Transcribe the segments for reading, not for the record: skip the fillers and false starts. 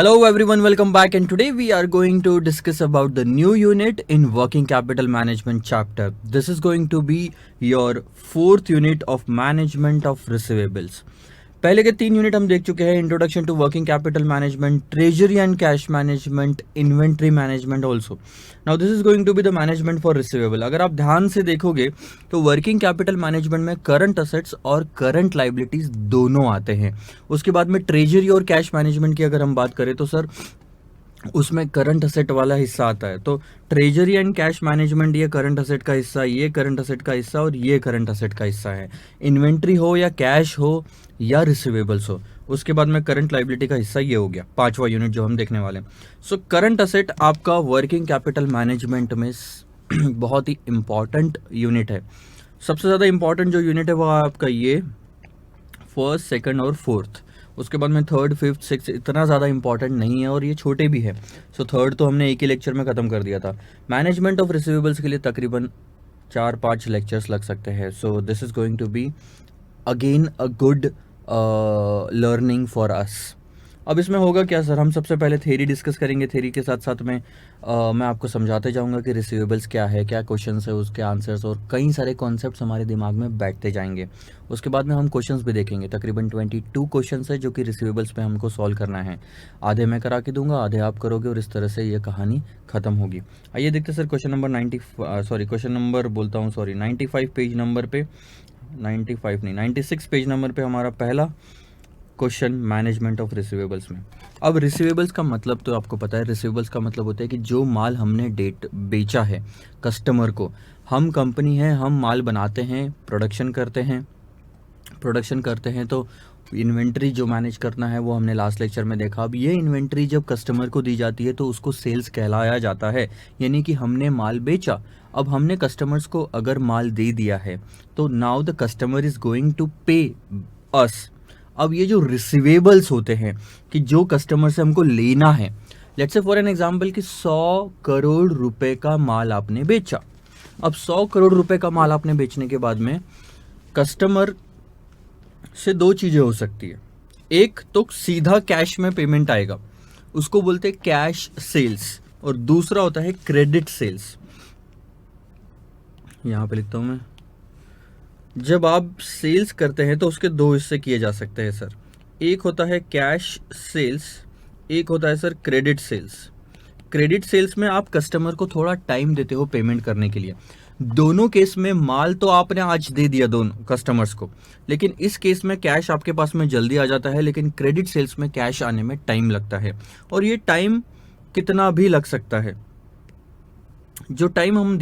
Hello everyone, welcome back, and today we are going to discuss about the new unit in working capital management chapter. This is going to be your fourth unit of management of receivables. पहले के 3 unit हम देख चुके हैं, introduction to working capital management, treasury and cash management, inventory management also. Now this is going to be the management for receivable. अगर आप ध्यान से देखोगे तो वर्किंग कैपिटल मैनेजमेंट में करंट असेट्स और करंट लाइबिलिटीज दोनों आते हैं. उसके बाद में ट्रेजरी और कैश मैनेजमेंट की अगर हम बात करें तो सर उसमें करंट असेट वाला हिस्सा आता है. तो ट्रेजरी एंड कैश मैनेजमेंट ये करंट असेट का हिस्सा, ये करंट असेट का हिस्सा और ये करंट असेट का हिस्सा है. इन्वेंट्री हो या कैश हो या रिसीवेबल्स हो, उसके बाद में करंट लाइबिलिटी का हिस्सा ये हो गया, 5वां यूनिट जो हम देखने वाले हैं. सो करंट असेट आपका वर्किंग कैपिटल मैनेजमेंट में बहुत ही इंपॉर्टेंट यूनिट है. सबसे ज़्यादा इंपॉर्टेंट जो यूनिट है वो आपका ये फर्स्ट, सेकंड और फोर्थ. उसके बाद में थर्ड, फिफ्थ, सिक्स इतना ज़्यादा इंपॉर्टेंट नहीं है और ये छोटे भी है. सो थर्ड तो हमने एक ही लेक्चर में ख़त्म कर दिया था. मैनेजमेंट ऑफ रिसीवेबल्स के लिए तकरीबन 4-5 लेक्चर्स लग सकते हैं. So this is going to be again a good learning for us. अब इसमें होगा क्या सर, हम सबसे पहले थ्योरी डिस्कस करेंगे. थ्योरी के साथ साथ में मैं आपको समझाते जाऊंगा कि रिसीवेबल्स क्या है, क्या क्वेश्चंस है, उसके आंसर्स और कई सारे कॉन्सेप्ट्स हमारे दिमाग में बैठते जाएंगे. उसके बाद में हम क्वेश्चंस भी देखेंगे. तकरीबन 22 क्वेश्चंस है जो कि रिसीवेबल्स पे हमको सॉल्व करना है. आधे मैं करा के दूंगा, आधे आप करोगे और इस तरह से ये कहानी खत्म होगी. आइए देखते sir question number 95 page number पे, 95 नहीं 96 पेज नंबर पे हमारा पहला क्वेश्चन मैनेजमेंट ऑफ रिसीवेबल्स में. अब रिसीवेबल्स का मतलब तो आपको पता है. रिसीवेबल्स का मतलब होता है कि जो माल हमने बेचा है कस्टमर को. हम कंपनी है, हम माल बनाते हैं, प्रोडक्शन करते हैं तो इन्वेंट्री जो मैनेज करना है वो हमने लास्ट लेक्चर में देखा. अब ये इन्वेंट्री जब कस्टमर को दी जाती है तो उसको सेल्स कहलाया जाता है, यानी कि हमने माल बेचा. अब हमने कस्टमर्स को अगर माल दे दिया है तो now the customer is going to pay us. अब ये जो रिसीवेबल्स होते हैं कि जो कस्टमर से हमको लेना है, let's say for an example कि 100 करोड़ रुपए का माल आपने बेचा. अब 100 करोड़ रुपए का माल आपने बेचने के बाद में कस्टमर से 2 चीजें हो सकती है. एक तो सीधा कैश में पेमेंट आएगा, उसको बोलते हैं कैश सेल्स, और दूसरा होता है क्रेडिट सेल्स. यहां पे लिखता हूं मैं. जब आप सेल्स करते हैं तो उसके 2 हिस्से किए जा सकते हैं सर. एक होता है कैश सेल्स, एक होता है sir credit sales. Credit sales में आप कस्टमर को थोड़ा टाइम देते हो पेमेंट करने के लिए. दोनों केस में माल तो आपने आज दे दिया दोनों कस्टमर्स को, लेकिन इस केस में कैश आपके पास में जल्दी आ जाता है, लेकिन क्रेडिट सेल्स में कैश आने में टाइम लगता है. और ये टाइम कितना भी लग सकता है. जो टाइम हम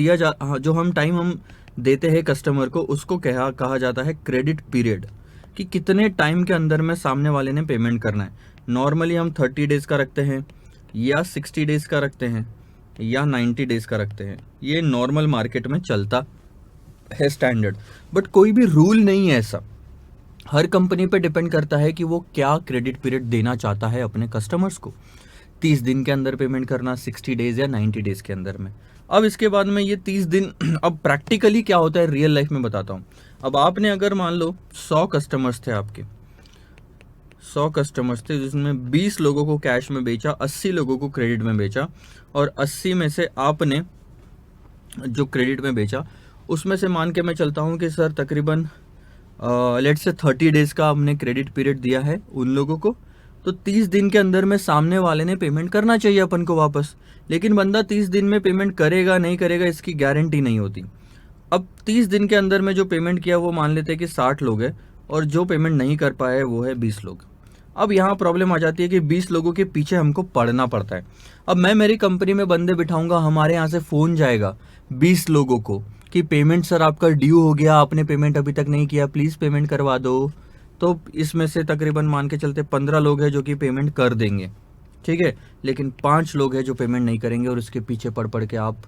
देते हैं कस्टमर को, उसको कहा जाता है क्रेडिट पीरियड, कि कितने टाइम के अंदर में सामने वाले ने पेमेंट करना है. नॉर्मली हम 30 डेज का रखते हैं या 60 डेज का रखते हैं या 90 डेज का रखते हैं. ये नॉर्मल मार्केट में चलता है स्टैंडर्ड, बट कोई भी रूल नहीं है ऐसा. हर कंपनी पे डिपेंड करता है कि वो क्या क्रेडिट पीरियड देना चाहता है अपने कस्टमर्स को. 30 दिन के अंदर पेमेंट करना, 60 डेज या 90 डेज के अंदर में. अब इसके बाद में ये 30 दिन, अब प्रैक्टिकली क्या होता है रियल लाइफ में बताता हूँ. अब आपने अगर मान लो 100 कस्टमर्स थे आपके, 100 कस्टमर्स थे जिसमें 20 लोगों को कैश में बेचा, 80 लोगों को क्रेडिट में बेचा, और 80 में से आपने जो क्रेडिट में बेचा उसमें से मान के मैं चलता हूँ कि सर तकरीबन लेट्स से 30 डेज का हमने क्रेडिट पीरियड दिया है उन लोगों को. तो 30 दिन के अंदर में सामने वाले ने पेमेंट करना चाहिए अपन को वापस, लेकिन बंदा 30 दिन में पेमेंट करेगा नहीं करेगा इसकी गारंटी नहीं होती. अब 30 दिन के अंदर में जो पेमेंट किया वो मान लेते हैं कि 60 लोग हैं, और जो पेमेंट नहीं कर पाए वो है 20 लोग. अब यहाँ प्रॉब्लम आ जाती है कि 20 लोगों के पीछे हमको पड़ना पड़ता है. अब मैं मेरी कंपनी में बंदे बिठाऊंगा, हमारे यहाँ से फ़ोन जाएगा 20 लोगों को कि पेमेंट सर आपका ड्यू हो गया, आपने पेमेंट अभी तक नहीं किया, प्लीज़ पेमेंट करवा दो. तो इसमें से तकरीबन मान के चलते 15 लोग हैं जो कि पेमेंट कर देंगे, ठीक है, लेकिन 5 लोग हैं जो पेमेंट नहीं करेंगे, और इसके पीछे पड़ के आप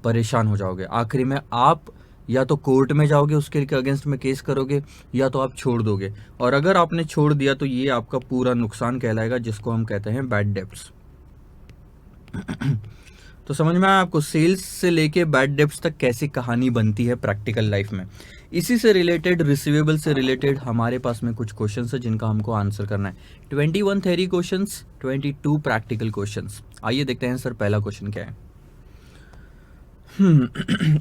परेशान हो जाओगे. आखिरी में आप या तो कोर्ट में जाओगे, उसके अगेंस्ट में केस करोगे, या तो आप छोड़ दोगे. और अगर आपने छोड़ दिया तो ये आपका पूरा नुकसान कहलाएगा, जिसको हम कहते हैं बैड डेब्ट्स. तो समझ में आया आपको, सेल्स से लेके बैड डेब्ट्स तक कैसी कहानी बनती है प्रैक्टिकल लाइफ में। इसी से रिलेटेड, रिसीवेबल से रिलेटेड हमारे पास में कुछ क्वेश्चंस है जिनका हमको आंसर करना है। 21 थ्योरी क्वेश्चंस, 22 प्रैक्टिकल क्वेश्चंस। आइए देखते हैं सर पहला क्वेश्चन क्या है।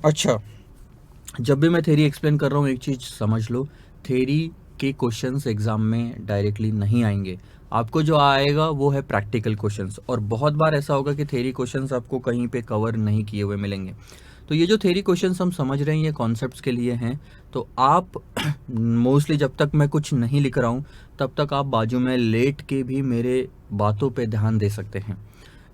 अच्छा, जब भी मैं थ्योरी एक्सप्लेन कर रहा हूँ एक चीज़ समझ लो, थ्योरी के क्वेश्चंस एग्जाम में डायरेक्टली नहीं आएंगे, आपको जो आएगा वो है प्रैक्टिकल क्वेश्चंस। और बहुत बार ऐसा होगा कि थ्योरी क्वेश्चंस आपको कहीं पे कवर नहीं किए हुए मिलेंगे। तो ये जो थ्योरी क्वेश्चंस हम समझ रहे हैं ये कॉन्सेप्ट्स के लिए हैं। तो आप मोस्टली जब तक मैं कुछ नहीं लिख रहा हूँ तब तक आप बाजू में लेट के भी मेरे बातों पे ध्यान दे सकते हैं।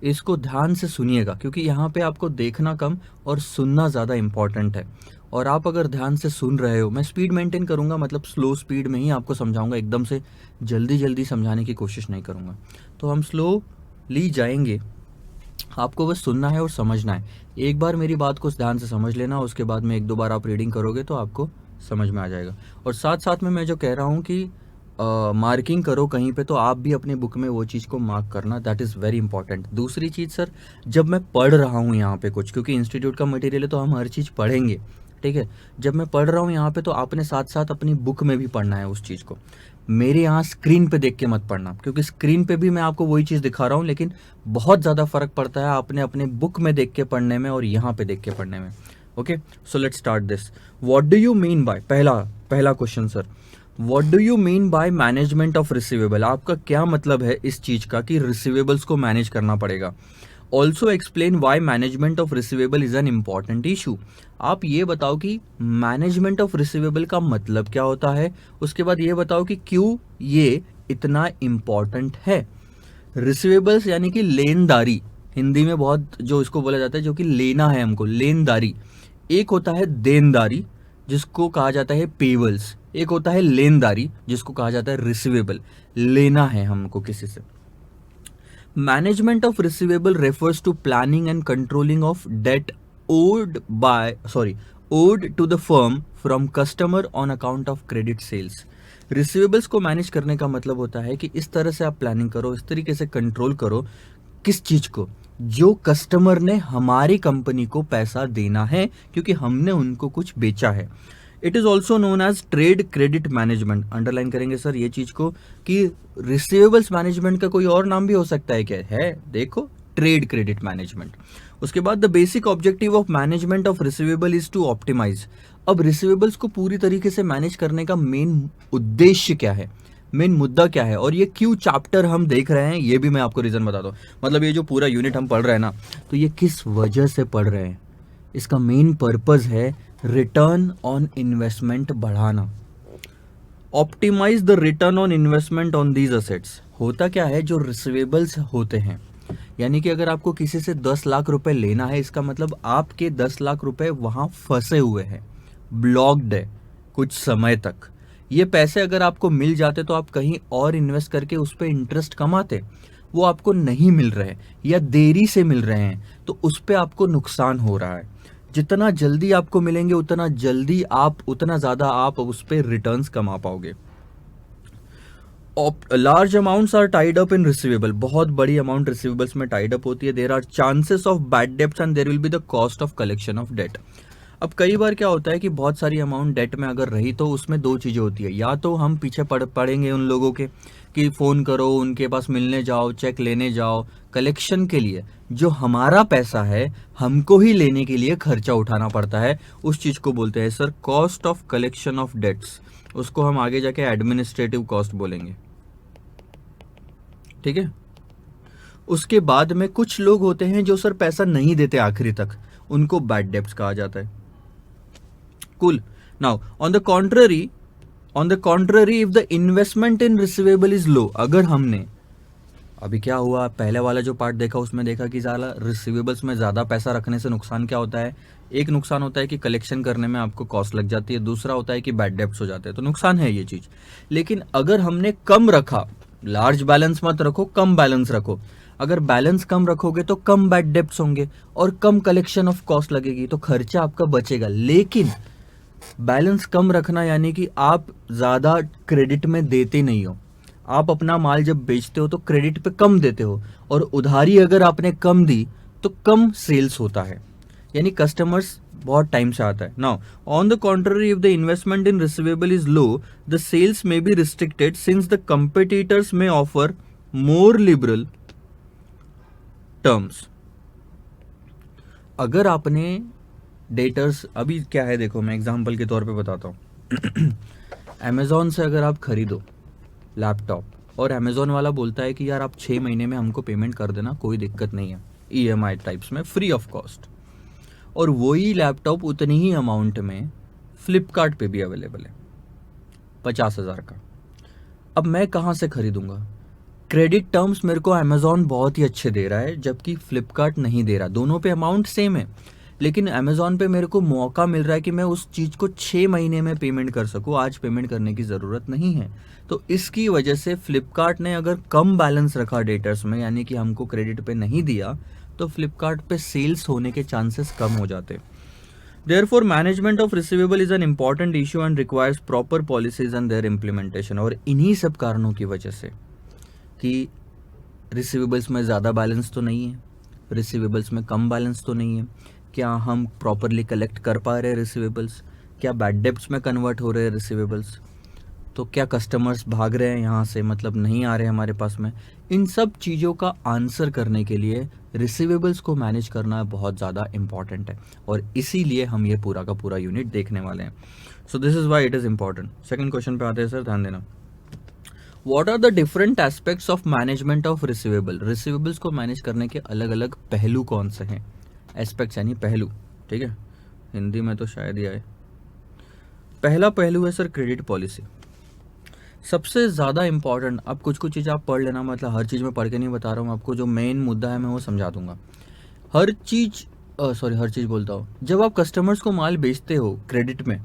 इसको ध्यान से सुनिएगा क्योंकि यहाँ पे आपको देखना कम और सुनना ज़्यादा इम्पॉर्टेंट है। और आप अगर ध्यान से सुन रहे हो, मैं स्पीड मेंटेन करूँगा, मतलब स्लो स्पीड में ही आपको समझाऊंगा, एकदम से जल्दी जल्दी समझाने की कोशिश नहीं करूँगा। तो हम स्लोली जाएंगे, आपको बस सुनना है और समझना है। एक बार मेरी बात को ध्यान से समझ लेना, उसके बाद में एक दो बार आप रीडिंग करोगे तो आपको समझ में आ जाएगा। और साथ साथ में मैं जो कह रहा हूँ कि मार्किंग करो कहीं पे, तो आप भी अपने बुक में वो चीज़ को मार्क करना, दैट इज़ वेरी इंपॉर्टेंट। दूसरी चीज़ सर, जब मैं पढ़ रहा हूँ यहाँ पे कुछ, क्योंकि इंस्टीट्यूट का मटेरियल है तो हम हर चीज़ पढ़ेंगे, ठीक है। जब मैं पढ़ रहा हूँ यहाँ पे तो आपने साथ साथ अपनी बुक में भी पढ़ना है उस चीज़ को। मेरे यहाँ स्क्रीन पे देख के मत पढ़ना, क्योंकि स्क्रीन पे भी मैं आपको वही चीज़ दिखा रहा हूँ, लेकिन बहुत ज़्यादा फ़र्क पड़ता है आपने अपने बुक में देख के पढ़ने में और यहाँ पे देख के पढ़ने में। Okay, so let's start this. What do you mean by, पहला question sir, what do you mean by management of receivable? आपका क्या मतलब है इस चीज़ का कि रिसीवेबल्स को मैनेज करना पड़ेगा। Also explain why management of receivable is an important issue. आप ये बताओ कि मैनेजमेंट ऑफ रिसीवेबल का मतलब क्या होता है, उसके बाद ये बताओ कि क्यों ये इतना इम्पॉर्टेंट है। रिसीवेबल्स यानी कि लेनदारी, हिंदी में बहुत जो इसको बोला जाता है, जो कि लेना है हमको, लेनदारी। एक होता है देनदारी जिसको कहा जाता है पेबल्स, एक होता है लेनदारी जिसको कहा जाता है रिसीवेबल, लेना है हमको किसी से। Management of receivable refers to planning and controlling of debt owed to the firm from customer on account of credit sales। Receivables को मैनेज करने का मतलब होता है कि इस तरह से आप प्लानिंग करो, इस तरीके से कंट्रोल करो, किस चीज को, जो कस्टमर ने हमारी कंपनी को पैसा देना है क्योंकि हमने उनको कुछ बेचा है। It is also known as trade credit management. Underline करेंगे सर ये चीज को कि रिसीवेबल्स मैनेजमेंट का कोई और नाम भी हो सकता है क्या है, देखो, ट्रेड क्रेडिट मैनेजमेंट। उसके बाद the basic objective of management of receivable is to optimise. अब रिसीवेबल्स को पूरी तरीके से मैनेज करने का मेन उद्देश्य क्या है, मेन मुद्दा क्या है, और ये क्यों चैप्टर हम देख रहे हैं ये भी मैं आपको रीजन बताता हूँ। मतलब ये जो पूरा यूनिट हम पढ़ रहे हैं ना, तो ये किस वजह से पढ़ रहे हैं, इसका मेन पर्पस है रिटर्न ऑन इन्वेस्टमेंट बढ़ाना। Optimise the return on investment on these assets. होता क्या है, जो रिसीवेबल्स होते हैं, यानी कि अगर आपको किसी से 10 लाख रुपए लेना है, इसका मतलब आपके 10 लाख रुपए वहां फंसे हुए हैं, ब्लॉक्ड है कुछ समय तक। ये पैसे अगर आपको मिल जाते तो आप कहीं और इन्वेस्ट करके उस पर इंटरेस्ट कमाते, वो आपको नहीं मिल रहे या देरी से मिल रहे हैं, तो उस पर आपको नुकसान हो रहा है। जितना जल्दी आपको मिलेंगे उतना ज़्यादा आप उस पर रिटर्न्स कमा पाओगे। Large amounts are tied up in receivable. बहुत बड़ी अमाउंट रिसीवेबल्स में टाइड अप होती है। There are chances of bad debts and there will be the cost of collection of debt. अब कई बार क्या होता है कि बहुत सारी अमाउंट डेट में अगर रही तो उसमें दो चीज़ें होती है, या तो हम पीछे पड़ेंगे उन लोगों के कि फ़ोन करो, उनके पास मिलने जाओ, चेक लेने जाओ, कलेक्शन के लिए जो हमारा पैसा है हमको ही लेने के लिए खर्चा उठाना पड़ता है। उस चीज़ को बोलते हैं sir cost of collection of debts. उसको हम आगे जाके एडमिनिस्ट्रेटिव कॉस्ट बोलेंगे, ठीक है। उसके बाद में कुछ लोग होते हैं जो सर पैसा नहीं देते आखिरी तक, उनको बैड डेब्ट्स कहा जाता है। Cool. Now on the contrary if the investment in receivable is लो। अगर हमने अभी क्या हुआ, पहले वाला जो पार्ट देखा उसमें देखा कि ज़्यादा रिसीवेबल्स में ज़्यादा पैसा रखने से नुकसान क्या होता है। एक नुकसान होता है कि कलेक्शन करने में आपको कॉस्ट लग जाती है, दूसरा होता है कि बैड डेब्ट्स हो जाते हैं, तो नुकसान है ये चीज़। लेकिन अगर हमने कम रखा, लार्ज बैलेंस मत रखो, कम बैलेंस रखो। अगर बैलेंस कम रखोगे तो कम बैड डेब्ट्स होंगे और कम कलेक्शन ऑफ कॉस्ट लगेगी, तो खर्चा आपका बचेगा। लेकिन बैलेंस कम रखना यानी कि आप ज़्यादा क्रेडिट में देते नहीं हो। आप अपना माल जब बेचते हो तो क्रेडिट पे कम देते हो, और उधारी अगर आपने कम दी तो कम सेल्स होता है, यानी कस्टमर्स बहुत टाइम से आता है. Now on the contrary, if the investment in receivable is low, the sales may be restricted since the competitors may offer more liberal terms. अगर आपने डेटर्स, अभी क्या है देखो, मैं एग्जांपल के तौर पे बताता हूँ. अमेज़ॉन से अगर आप खरीदो लैपटॉप और अमेज़ॉन वाला बोलता है कि यार आप 6 महीने में हमको पेमेंट कर देना, कोई दिक्कत नहीं है, EMI टाइप्स में फ्री ऑफ कॉस्ट, और वही लैपटॉप उतनी ही अमाउंट में फ्लिपकार्ट पे भी अवेलेबल है 50,000 का. अब मैं कहाँ से खरीदूंगा? क्रेडिट टर्म्स मेरे को अमेज़ॉन बहुत ही अच्छे दे रहा है, जबकि फ्लिपकार्ट नहीं दे रहा. दोनों पे अमाउंट सेम है, लेकिन अमेज़ॉन पे मेरे को मौका मिल रहा है कि मैं उस चीज़ को 6 महीने में पेमेंट कर सकूँ, आज पेमेंट करने की ज़रूरत नहीं है. तो इसकी वजह से फ्लिपकार्ट ने अगर कम बैलेंस रखा डेटर्स में, यानी कि हमको क्रेडिट पे नहीं दिया, तो फ्लिपकार्ट पे सेल्स होने के चांसेस कम हो जाते. Therefore, management of receivable is an important issue and requires proper policies and their implementation. और इन्हीं सब कारणों की वजह से कि रिसीवेबल्स में ज़्यादा बैलेंस तो नहीं है, रिसीवेबल्स में कम बैलेंस तो नहीं है, क्या हम प्रॉपरली कलेक्ट कर पा रहे हैं रिसीवेबल्स, क्या बैड डेब्ट्स में कन्वर्ट हो रहे हैं रिसीवेबल्स, तो क्या कस्टमर्स भाग रहे हैं यहाँ से, मतलब नहीं आ रहे हैं हमारे पास में. इन सब चीज़ों का आंसर करने के लिए रिसीवेबल्स को मैनेज करना बहुत ज़्यादा इंपॉर्टेंट है, और इसीलिए हम ये पूरा का पूरा यूनिट देखने वाले हैं. So this is why it is important. Second question पे आते हैं सर, ध्यान देना. What are the different aspects of management of receivable. Receivables को मैनेज करने के अलग अलग पहलू कौन से हैं? एस्पेक्ट्स यानी पहलू, ठीक है, हिंदी में तो शायद ही आए. पहला पहलू है सर क्रेडिट पॉलिसी. सबसे ज़्यादा इंपॉर्टेंट. अब कुछ कुछ चीज़ आप पढ़ लेना, मतलब हर चीज़ में पढ़ के नहीं बता रहा हूँ आपको, जो मेन मुद्दा है मैं वो समझा दूंगा. हर चीज़ बोलता हूँ, जब आप कस्टमर्स को माल बेचते हो क्रेडिट में,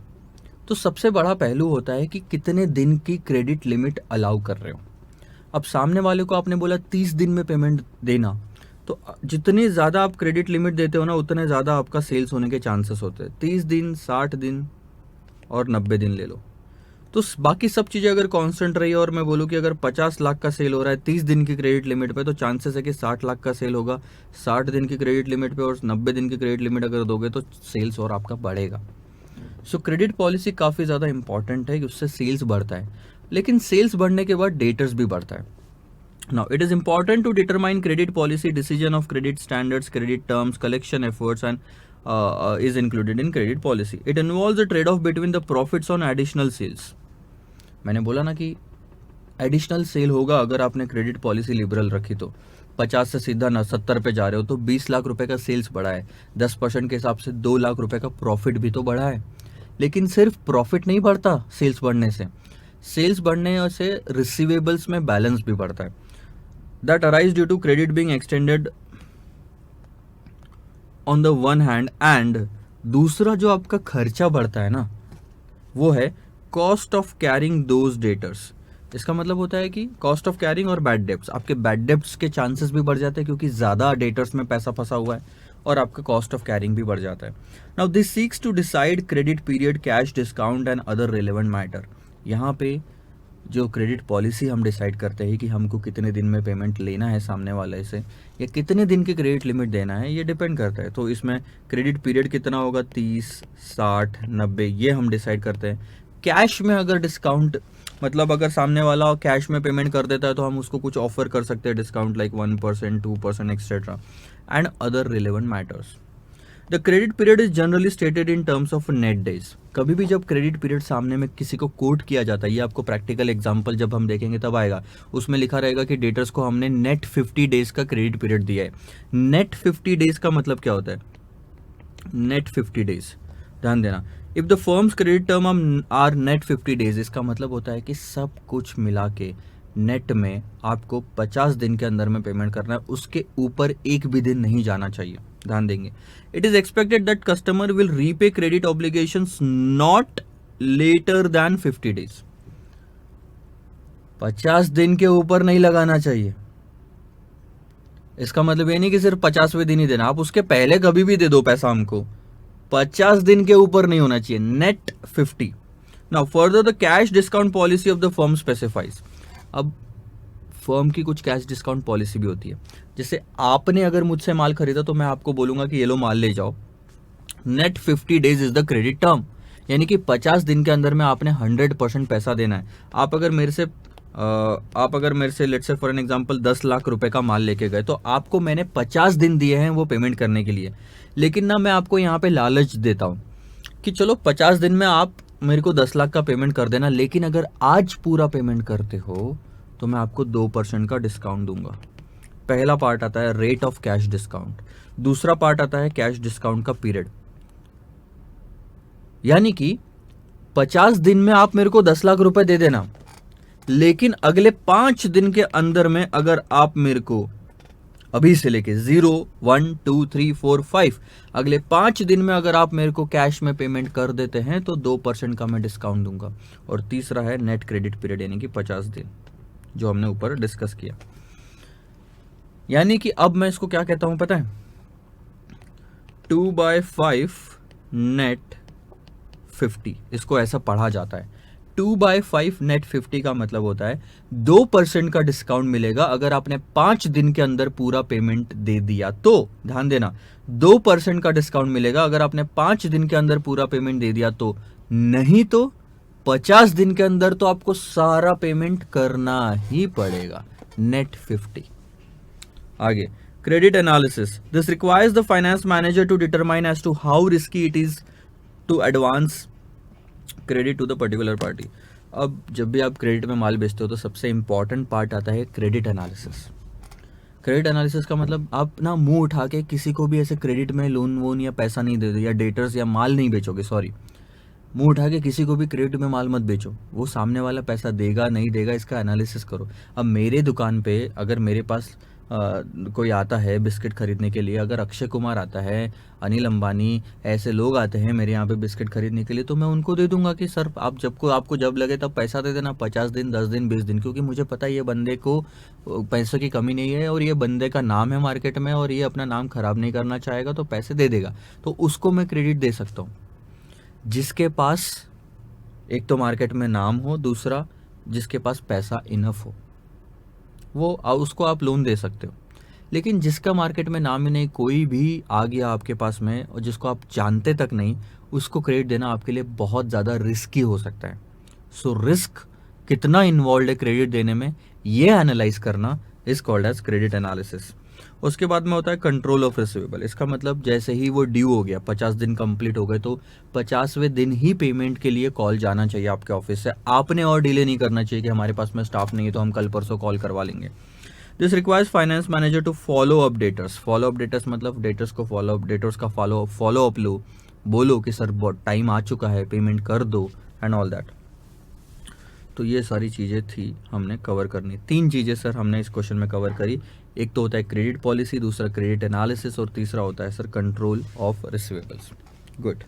तो सबसे बड़ा पहलू होता है कि कितने दिन की क्रेडिट लिमिट अलाउ कर रहे हो. अब सामने वाले को आपने बोला 30 दिन में पेमेंट देना, तो जितनी ज़्यादा आप क्रेडिट लिमिट देते हो ना, उतने ज़्यादा आपका सेल्स होने के चांसेस होते हैं. 30 दिन, 60 दिन और 90 दिन ले लो, तो बाकी सब चीज़ें अगर कांस्टेंट रही और मैं बोलूँ कि अगर 50 लाख का सेल हो रहा है 30 दिन की क्रेडिट लिमिट पे, तो चांसेस है कि 60 लाख का सेल होगा 60 दिन की क्रेडिट लिमिट पे, और 90 दिन की क्रेडिट लिमिट अगर दोगे तो सेल्स और आपका बढ़ेगा. सो क्रेडिट पॉलिसी काफ़ी ज़्यादा इंपॉर्टेंट है कि उससे सेल्स बढ़ता है, लेकिन सेल्स बढ़ने के बाद डेटर्स भी बढ़ता है. Now, it is important to determine credit policy, decision of credit standards, credit terms, collection efforts, and is included in credit policy. It involves a trade-off between the profits on additional sales. मैंने बोला ना कि additional cell होगा अगर आपने credit policy liberal रखी, तो 50 से सीधा ना 70 पे जा रहे हो, तो 20 लाख रुपए का सेल्स बढ़ा है, 10% के हिसाब से 2 लाख रुपए का प्रॉफिट भी तो बढ़ा है. लेकिन सिर्फ प्रॉफिट नहीं बढ़ता सेल्स बढ़ने से, सेल्स बढ़ने से रिसीवेबल्स में बैलेंस भी बढ़ता है. That arise due to credit being extended on the one hand, and दूसरा जो आपका खर्चा बढ़ता है ना, वो है cost of carrying those debtors. इसका मतलब होता है कि कॉस्ट ऑफ कैरिंग और बैड डेब्ट्स, आपके बैड डेब्ट्स के चांसेस भी बढ़ जाते हैं क्योंकि ज़्यादा डेटर्स में पैसा फंसा हुआ है, और आपका कॉस्ट ऑफ कैरिंग भी बढ़ जाता है. Now this seeks to decide credit period, cash discount and other relevant matter. यहाँ पे जो क्रेडिट पॉलिसी हम डिसाइड करते हैं कि हमको कितने दिन में पेमेंट लेना है सामने वाले से, या कितने दिन की क्रेडिट लिमिट देना है, ये डिपेंड करता है. तो इसमें क्रेडिट पीरियड कितना होगा, 30, 60, 90, ये हम डिसाइड करते हैं. कैश में अगर डिस्काउंट, मतलब अगर सामने वाला कैश में पेमेंट कर देता है तो हम उसको कुछ ऑफर कर सकते हैं discount, like 1%, 2% etcetera, and other relevant matters. The credit period is generally stated in terms of net days. कभी भी जब क्रेडिट पीरियड सामने में किसी को कोट किया जाता है, ये आपको प्रैक्टिकल एग्जांपल जब हम देखेंगे तब आएगा, उसमें लिखा रहेगा कि डेटर्स को हमने नेट 50 डेज का क्रेडिट पीरियड दिया है. नेट 50 डेज का मतलब क्या होता है? नेट 50 डेज, ध्यान देना. If the firm's credit term are net 50 days, इसका मतलब होता है कि सब कुछ मिला के नेट में आपको 50 दिन के अंदर में पेमेंट करना है, उसके ऊपर एक भी दिन नहीं जाना चाहिए. ध्यान देंगे. It is expected that customer will repay credit obligations not later than 50 days. 50 दिन के ऊपर नहीं लगाना चाहिए. इसका मतलब ये नहीं कि सिर्फ 50वें दिन ही देना, आप उसके पहले कभी भी दे दो पैसा हमको, 50 दिन के ऊपर नहीं होना चाहिए. Net 50. Now further the cash discount policy of the firm specifies. अब फर्म की कुछ कैश डिस्काउंट पॉलिसी भी होती है। जैसे आपने अगर मुझसे माल खरीदा तो मैं आपको बोलूंगा कि ये लो माल ले जाओ। Net 50 days is the credit term, यानी कि 50 दिन के अंदर में आपने 100% पैसा देना है। आप अगर मेरे से let's say for an example 10 lakh रुपए का माल लेके गए, तो आपको मैंने 50 दिन दिए हैं वो पेमेंट करने के लिए। लेकिन ना मैं आपको यहाँ पे लालच देता हूँ कि चलो 50 दिन में आप मेरे को 10 लाख का पेमेंट कर देना, लेकिन अगर आज पूरा पेमेंट करते हो तो मैं आपको 2% का डिस्काउंट दूंगा। पहला पार्ट आता है रेट ऑफ कैश डिस्काउंट, दूसरा पार्ट आता है कैश डिस्काउंट का पीरियड। यानी कि 50 दिन में आप मेरे को 10 लाख रुपए दे देना, लेकिन अगले 5 दिन के अंदर में अगर आप मेरे को अभी से लेके 0, 1, 2, 3, 4, 5 अगले 5 दिन में अगर आप मेरे को कैश में पेमेंट कर देते हैं तो 2% का मैं डिस्काउंट दूंगा। और तीसरा है नेट क्रेडिट पीरियड, यानी कि 50 दिन, जो हमने ऊपर डिस्कस किया। यानी कि अब मैं इसको क्या कहता हूं पता है, 2/5 नेट 50, इसको ऐसा पढ़ा जाता है। 2/5 नेट 50 का मतलब होता है 2% का डिस्काउंट मिलेगा अगर आपने 5 दिन के अंदर पूरा पेमेंट दे दिया तो। ध्यान देना, 2% का डिस्काउंट मिलेगा अगर आपने 5 दिन के अंदर पूरा पेमेंट दे दिया तो, नहीं तो 50 दिन के अंदर तो आपको सारा पेमेंट करना ही पड़ेगा। नेट 50। आगे, credit analysis. This requires the finance manager to determine as to how risky it is to advance credit to the particular party. अब जब भी आप क्रेडिट में माल बेचते हो तो सबसे इंपॉर्टेंट पार्ट आता है क्रेडिट एनालिसिस। क्रेडिट एनालिसिस का मतलब आप ना मुंह उठा के किसी को भी ऐसे क्रेडिट में लोन वोन या पैसा नहीं दे दो, या डेटर्स या माल नहीं बेचोगे, सॉरी, मुंह उठा के किसी को भी क्रेडिट में माल मत बेचो। वो सामने वाला पैसा देगा नहीं देगा इसका एनालिसिस करो। अब मेरे दुकान पे अगर मेरे पास कोई आता है बिस्किट खरीदने के लिए, अगर अक्षय कुमार आता है, अनिल अंबानी, ऐसे लोग आते हैं मेरे यहाँ पे बिस्किट खरीदने के लिए, तो मैं उनको दे दूंगा कि सर आपको जब लगे तब पैसा दे देना, 50 दिन, 10 दिन, 20 दिन, क्योंकि मुझे पता है ये बंदे को पैसों की कमी नहीं है और ये बंदे का नाम है मार्केट में और ये अपना नाम खराब नहीं करना चाहेगा, तो पैसे दे देगा। तो उसको मैं क्रेडिट दे सकता हूँ जिसके पास एक तो मार्केट में नाम हो, दूसरा जिसके पास पैसा इनफ हो, वो उसको आप लोन दे सकते हो। लेकिन जिसका मार्केट में नाम ही नहीं, कोई भी आ गया आपके पास में और जिसको आप जानते तक नहीं, उसको क्रेडिट देना आपके लिए बहुत ज़्यादा रिस्की हो सकता है। सो रिस्क कितना इन्वॉल्व है क्रेडिट देने में, ये एनालाइज करना is called as credit analysis. उसके बाद में होता है कंट्रोल ऑफ रिसीवेबल। इसका मतलब जैसे ही वो ड्यू हो गया, 50 दिन कंप्लीट हो गए, तो 50वें दिन ही पेमेंट के लिए कॉल जाना चाहिए आपके ऑफिस से। आपने और डिले नहीं करना चाहिए कि हमारे पास में स्टाफ नहीं है तो हम कल परसों कॉल करवा लेंगे। This requires finance manager to follow up debtors. Follow up debtors मतलब डेटर्स को फॉलो अप, डेटर्स का फॉलो अप लो, बोलो कि सर बहुत टाइम आ चुका है, पेमेंट कर दो एंड ऑल दैट। तो ये सारी चीज़ें थी हमने कवर करनी। 3 चीज़ें सर हमने इस क्वेश्चन में कवर करी। एक तो होता है क्रेडिट पॉलिसी, दूसरा क्रेडिट एनालिसिस और तीसरा होता है sir control of receivables. Good,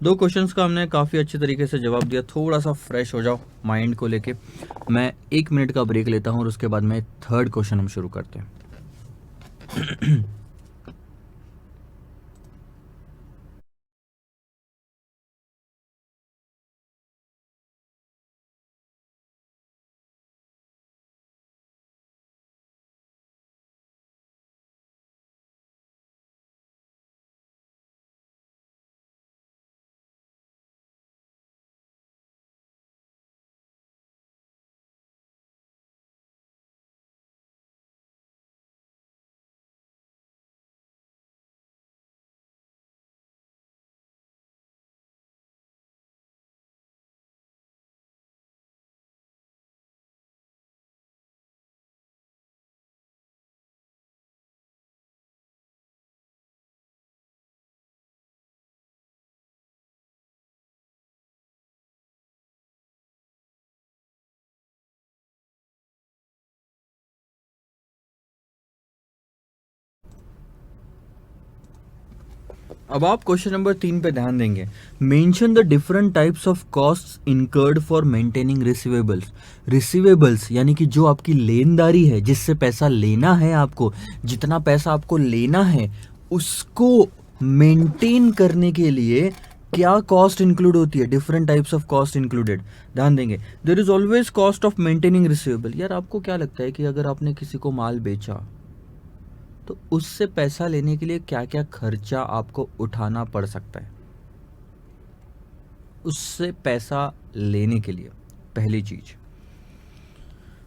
2 questions का हमने काफ़ी अच्छे तरीके से जवाब दिया। थोड़ा सा फ्रेश हो जाओ माइंड को लेके। मैं 1 मिनट का ब्रेक लेता हूँ और उसके बाद में 3rd क्वेश्चन हम शुरू करते हैं। अब आप क्वेश्चन नंबर 3 पे ध्यान देंगे। Mention the different types of costs incurred for maintaining receivables. Receivables यानी कि जो आपकी लेनदारी है, जिससे पैसा लेना है आपको, जितना पैसा आपको लेना है उसको मेंटेन करने के लिए क्या कॉस्ट इंक्लूड होती है, different types of cost included, ध्यान देंगे। There is always cost of maintaining receivable. यार आपको क्या लगता है कि अगर आपने किसी को माल बेचा तो उससे पैसा लेने के लिए क्या क्या खर्चा आपको उठाना पड़ सकता है उससे पैसा लेने के लिए? पहली चीज,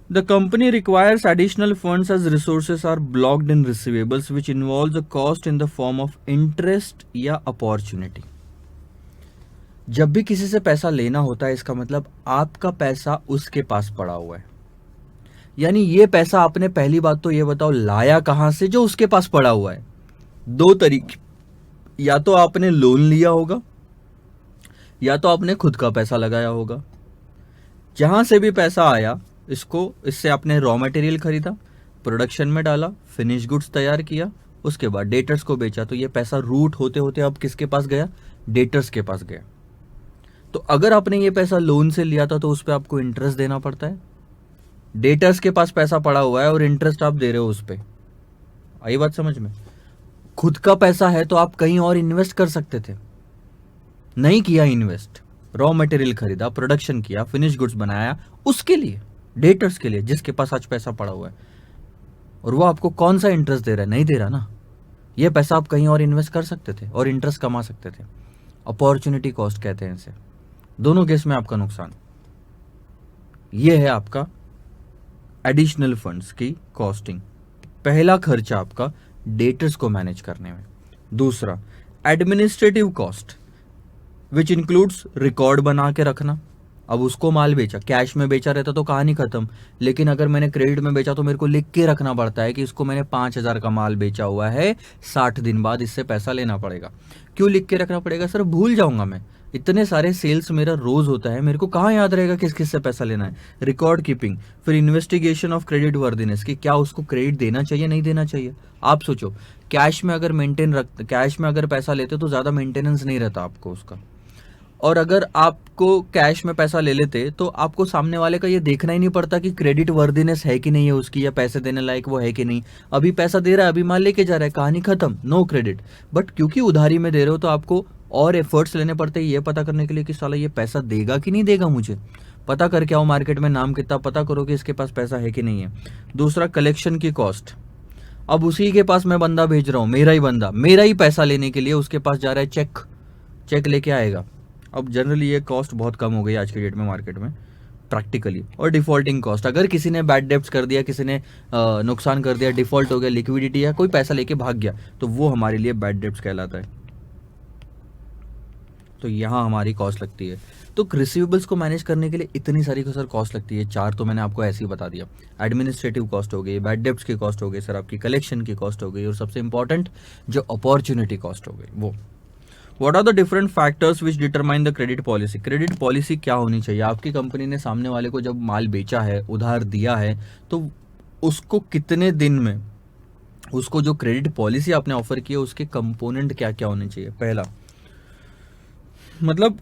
the company requires additional funds as resources are blocked in receivables which involve the cost in the form of interest या अपॉर्चुनिटी। जब भी किसी से पैसा लेना होता है इसका मतलब आपका पैसा उसके पास पड़ा हुआ है, यानी ये पैसा आपने, पहली बात तो ये बताओ लाया कहां से जो उसके पास पड़ा हुआ है। दो तरीके, या तो आपने लोन लिया होगा या तो आपने खुद का पैसा लगाया होगा। जहां से भी पैसा आया इससे आपने रॉ मटेरियल खरीदा, प्रोडक्शन में डाला, फिनिश गुड्स तैयार किया, उसके बाद डेटर्स को बेचा, तो ये पैसा रूट होते होते अब किसके पास गया? डेटर्स के पास गया। तो अगर आपने ये पैसा लोन से लिया था तो उस पर आपको इंटरेस्ट देना पड़ता है। डेटर्स के पास पैसा पड़ा हुआ है और इंटरेस्ट आप दे रहे हो उस पर। आई बात समझ में? खुद का पैसा है तो आप कहीं और इन्वेस्ट कर सकते थे, नहीं किया इन्वेस्ट। रॉ मटेरियल खरीदा, प्रोडक्शन किया, फिनिश गुड्स बनाया, उसके लिए, डेटर्स के लिए जिसके पास आज पैसा पड़ा हुआ है। और वो आपको कौन सा इंटरेस्ट दे रहा है? नहीं दे रहा ना। ये पैसा आप कहीं और इन्वेस्ट कर सकते थे और इंटरेस्ट कमा सकते थे। अपॉर्चुनिटी कॉस्ट कहते हैं इसे। दोनों केस में आपका नुकसान। ये है आपका एडिशनल फंड्स की कॉस्टिंग। पहला खर्चा आपका डेटर्स को मैनेज करने में। दूसरा, administrative cost which includes record बना के रखना। अब उसको माल बेचा, कैश में बेचा रहता तो कहानी खत्म, लेकिन अगर मैंने क्रेडिट में बेचा तो मेरे को लिख के रखना पड़ता है कि इसको मैंने 5,000 का माल बेचा हुआ है, 60 दिन बाद इससे पैसा लेना पड़ेगा। क्यों लिख के रखना पड़ेगा सर? भूल जाऊंगा मैं, इतने सारे सेल्स मेरा रोज होता है, मेरे को कहाँ याद रहेगा किस किस से पैसा लेना है। Record keeping. फिर इन्वेस्टिगेशन ऑफ क्रेडिट वर्दीनेस कि क्या उसको क्रेडिट देना चाहिए नहीं देना चाहिए। आप सोचो, कैश में अगर पैसा लेते तो ज्यादा मेंटेनेंस नहीं रहता आपको उसका, और अगर आपको कैश में पैसा ले लेते तो आपको सामने वाले का ये देखना ही नहीं पड़ता कि क्रेडिट वर्दीनेस है कि नहीं है उसकी, या पैसे देने लायक वो है कि नहीं। अभी पैसा दे रहा है, अभी माल लेके जा रहा है, कहानी खत्म, नो क्रेडिट। बट क्योंकि उधारी में दे रहे हो तो आपको और एफर्ट्स लेने पड़ते हैं ये पता करने के लिए कि साला ये पैसा देगा कि नहीं देगा। मुझे पता करके आओ मार्केट में, नाम कितना पता करो कि इसके पास पैसा है कि नहीं है। दूसरा, कलेक्शन की कॉस्ट। अब उसी के पास मैं बंदा भेज रहा हूँ, मेरा ही बंदा, मेरा ही पैसा लेने के लिए उसके पास जा रहा है, चेक लेके आएगा। अब जनरली ये कॉस्ट बहुत कम हो गई आज की डेट में मार्केट में प्रैक्टिकली। और डिफॉल्टिंग कॉस्ट, अगर किसी ने बैड डेब्ट्स कर दिया, किसी ने नुकसान कर दिया, डिफॉल्ट हो गया, लिक्विडिटी या कोई पैसा लेके भाग गया, तो वो हमारे लिए बैड डेब्ट्स कहलाता है। तो यहाँ हमारी कॉस्ट लगती है। तो रिसीवेबल्स को मैनेज करने के लिए इतनी सारी सर कॉस्ट लगती है। 4 तो मैंने आपको ऐसे ही बता दिया। एडमिनिस्ट्रेटिव कॉस्ट हो गई, बैड डेब्ट्स की कॉस्ट हो गई सर, आपकी कलेक्शन की कॉस्ट हो गई, और सबसे इंपॉर्टेंट जो अपॉर्चुनिटी कॉस्ट हो गई वो। What are the different factors which determine the credit policy? Credit policy क्या होनी चाहिए? आपकी कंपनी ने सामने वाले को जब माल बेचा है, उधार दिया है, तो उसको कितने दिन में, उसको जो क्रेडिट पॉलिसी आपने ऑफर की है उसके कंपोनेंट क्या क्या होने चाहिए? पहला, मतलब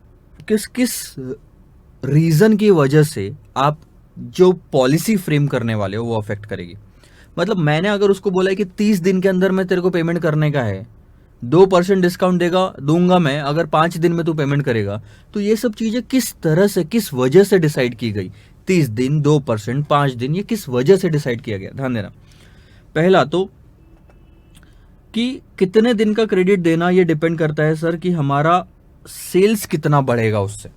किस किस रीजन की वजह से आप जो पॉलिसी फ्रेम करने वाले हो वो अफेक्ट करेगी। मतलब मैंने अगर उसको बोला है कि 30 दिन के अंदर में तेरे को पेमेंट करने का है, 2% डिस्काउंट दूंगा मैं अगर 5 दिन में तू पेमेंट करेगा, तो ये सब चीजें किस तरह से, किस वजह से डिसाइड की गई? 30 दिन, 2%, 5 दिन, ये किस वजह से डिसाइड किया गया? ध्यान देना। पहला तो कि कितने दिन का क्रेडिट देना, ये डिपेंड करता है सर कि हमारा सेल्स कितना बढ़ेगा उससे।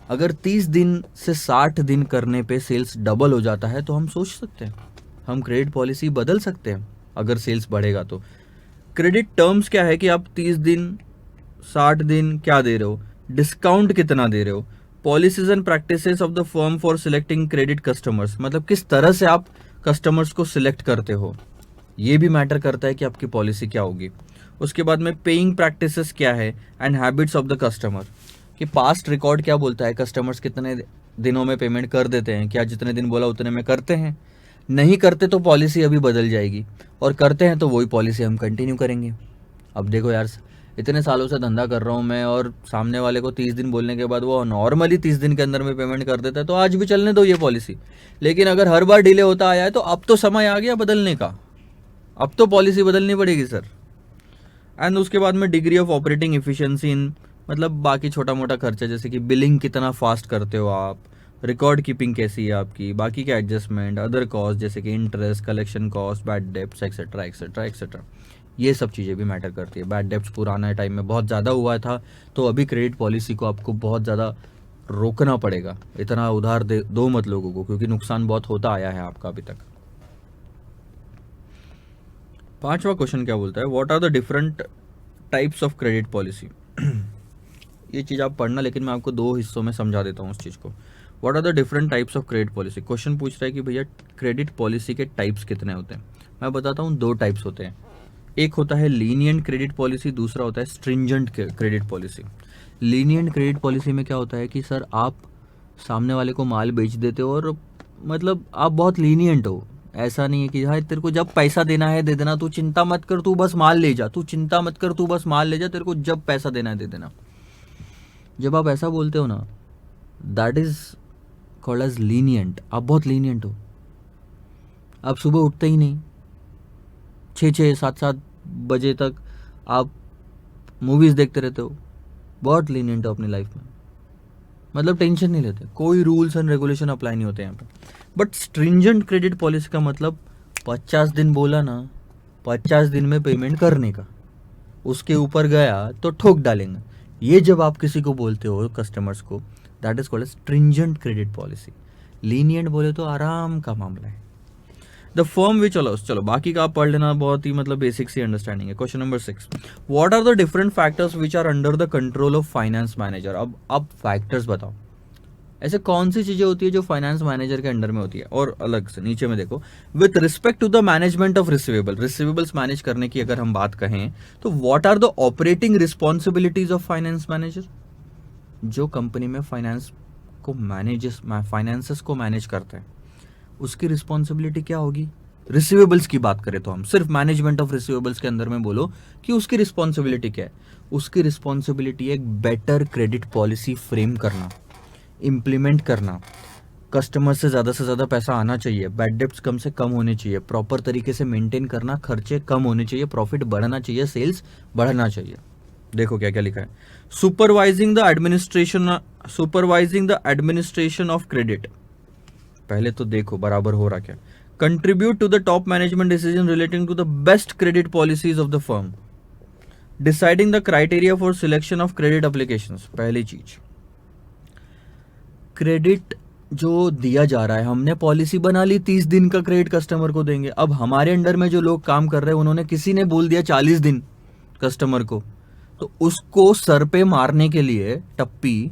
अगर 30 दिन से 60 दिन करने पे सेल्स डबल हो जाता है तो हम सोच सकते हैं, हम क्रेडिट पॉलिसी बदल सकते हैं अगर सेल्स बढ़ेगा तो। क्रेडिट टर्म्स क्या है कि आप 30 दिन, 60 दिन क्या दे रहे हो, डिस्काउंट कितना दे रहे हो, policies and practices of the firm for selecting credit customers, मतलब किस तरह से आप कस्टमर्स को सिलेक्ट करते हो, ये भी मैटर करता है कि आपकी पॉलिसी क्या होगी। उसके बाद में पेइंग प्रैक्टिसेस क्या है and habits of the customer, कि पास्ट रिकॉर्ड क्या बोलता है, कस्टमर्स कितने दिनों में पेमेंट कर देते हैं, क्या जितने दिन बोला उतने में करते हैं, नहीं करते तो पॉलिसी अभी बदल जाएगी, और करते हैं तो वही पॉलिसी हम कंटिन्यू करेंगे। अब देखो यार, इतने सालों से धंधा कर रहा हूँ मैं, और सामने वाले को 30 दिन बोलने के बाद वो नॉर्मली 30 दिन के अंदर में पेमेंट कर देता है, तो आज भी चलने दो ये पॉलिसी। लेकिन अगर हर बार डिले होता आया है तो अब तो समय आ गया बदलने का, अब तो पॉलिसी बदलनी पड़ेगी सर। एंड उसके बाद में डिग्री ऑफ ऑपरेटिंग एफिशिएंसी इन मतलब बाकी छोटा मोटा खर्चा, जैसे कि बिलिंग कितना फास्ट करते हो आप, रिकॉर्ड कीपिंग कैसी है आपकी, बाकी के एडजस्टमेंट, अदर कॉस्ट जैसे कि interest, collection cost, bad debts etcetera etcetera etcetera, ये सब चीज़ें भी मैटर करती है। बैड डेब्ट्स पुराने टाइम में बहुत ज़्यादा हुआ था, तो अभी क्रेडिट पॉलिसी को आपको बहुत ज़्यादा रोकना पड़ेगा। इतना उधार दे दो मत लोगों को, क्योंकि नुकसान बहुत होता आया है आपका अभी तक। पांचवा क्वेश्चन क्या बोलता है, what are the different types of credit policy. ये चीज़ आप पढ़ना, लेकिन मैं आपको दो हिस्सों में समझा देता हूँ उस चीज़ को। What are the different types of credit policy. Question पूछ रहा है कि भैया क्रेडिट पॉलिसी के टाइप्स कितने होते हैं। मैं बताता हूँ, दो टाइप्स होते हैं। एक होता है लीनियंट क्रेडिट पॉलिसी, दूसरा होता है stringent credit policy. Lenient credit policy में क्या होता है कि सर आप सामने वाले को माल बेच देते हो और मतलब आप बहुत लीनियंट हो। ऐसा नहीं है कि हाँ तेरे को जब पैसा देना है दे देना, तू चिंता मत कर, तू बस माल ले जा, तू चिंता मत कर, तू बस माल ले जा, तेरे को जब पैसा देना है दे देना। जब आप ऐसा बोलते हो ना, that is called as lenient. आप बहुत लीनियंट हो। आप सुबह उठते ही नहीं, 6-7 बजे तक आप मूवीज़ देखते रहते हो। बहुत लीनियंट हो अपनी लाइफ में, मतलब टेंशन नहीं लेते, कोई रूल्स एंड रेगुलेशन अप्लाई नहीं होते यहाँ पे। बट स्ट्रिंजेंट क्रेडिट पॉलिसी का मतलब 50 दिन बोला ना, 50 दिन में पेमेंट करने का, उसके ऊपर गया तो ठोक डालेंगे। ये जब आप किसी को बोलते हो कस्टमर्स को, that is called stringent credit policy. Lenient बोले तो आराम का मामला है। द फर्म विच अलाउस, चलो बाकी का आप पढ़ लेना, बहुत ही मतलब बेसिक सी अंडरस्टैंडिंग है। Question number 6, what are the different factors which are under the control of finance manager. अब फैक्टर्स बताओ, ऐसे कौन सी चीजें होती है जो फाइनेंस मैनेजर के अंडर में होती है। और अलग से नीचे में देखो, with respect to the management of receivables manage करने की अगर हम बात कहें तो what are the operating responsibilities of finance manager. जो कंपनी में फाइनेंसेस को मैनेज करते हैं, उसकी रिस्पॉन्सिबिलिटी क्या होगी। रिसीवेबल्स की बात करें तो हम सिर्फ मैनेजमेंट ऑफ रिसीवेबल्स के अंदर में बोलो कि उसकी रिस्पॉन्सिबिलिटी क्या है। उसकी रिस्पॉन्सिबिलिटी एक बेटर क्रेडिट पॉलिसी फ्रेम करना, इम्प्लीमेंट करना, कस्टमर से ज़्यादा पैसा आना चाहिए, बैड डेब्ट्स कम से कम होने चाहिए, प्रॉपर तरीके से मेंटेन करना, खर्चे कम होने चाहिए, प्रॉफिट बढ़ना चाहिए, सेल्स बढ़ना चाहिए। देखो क्या क्या लिखा है, supervising the administration of credit. पहले तो देखो बराबर हो रहा क्या। Contribute to the top management decision relating to the best credit policies of the firm. Deciding the criteria for selection of credit applications. पहली चीज, क्रेडिट जो दिया जा रहा है, हमने पॉलिसी बना ली 30 दिन का क्रेडिट कस्टमर को देंगे। अब हमारे अंडर में जो लोग काम कर रहे हैं, उन्होंने किसी ने बोल दिया 40 दिन कस्टमर को, तो उसको सर पे मारने के लिए टप्पी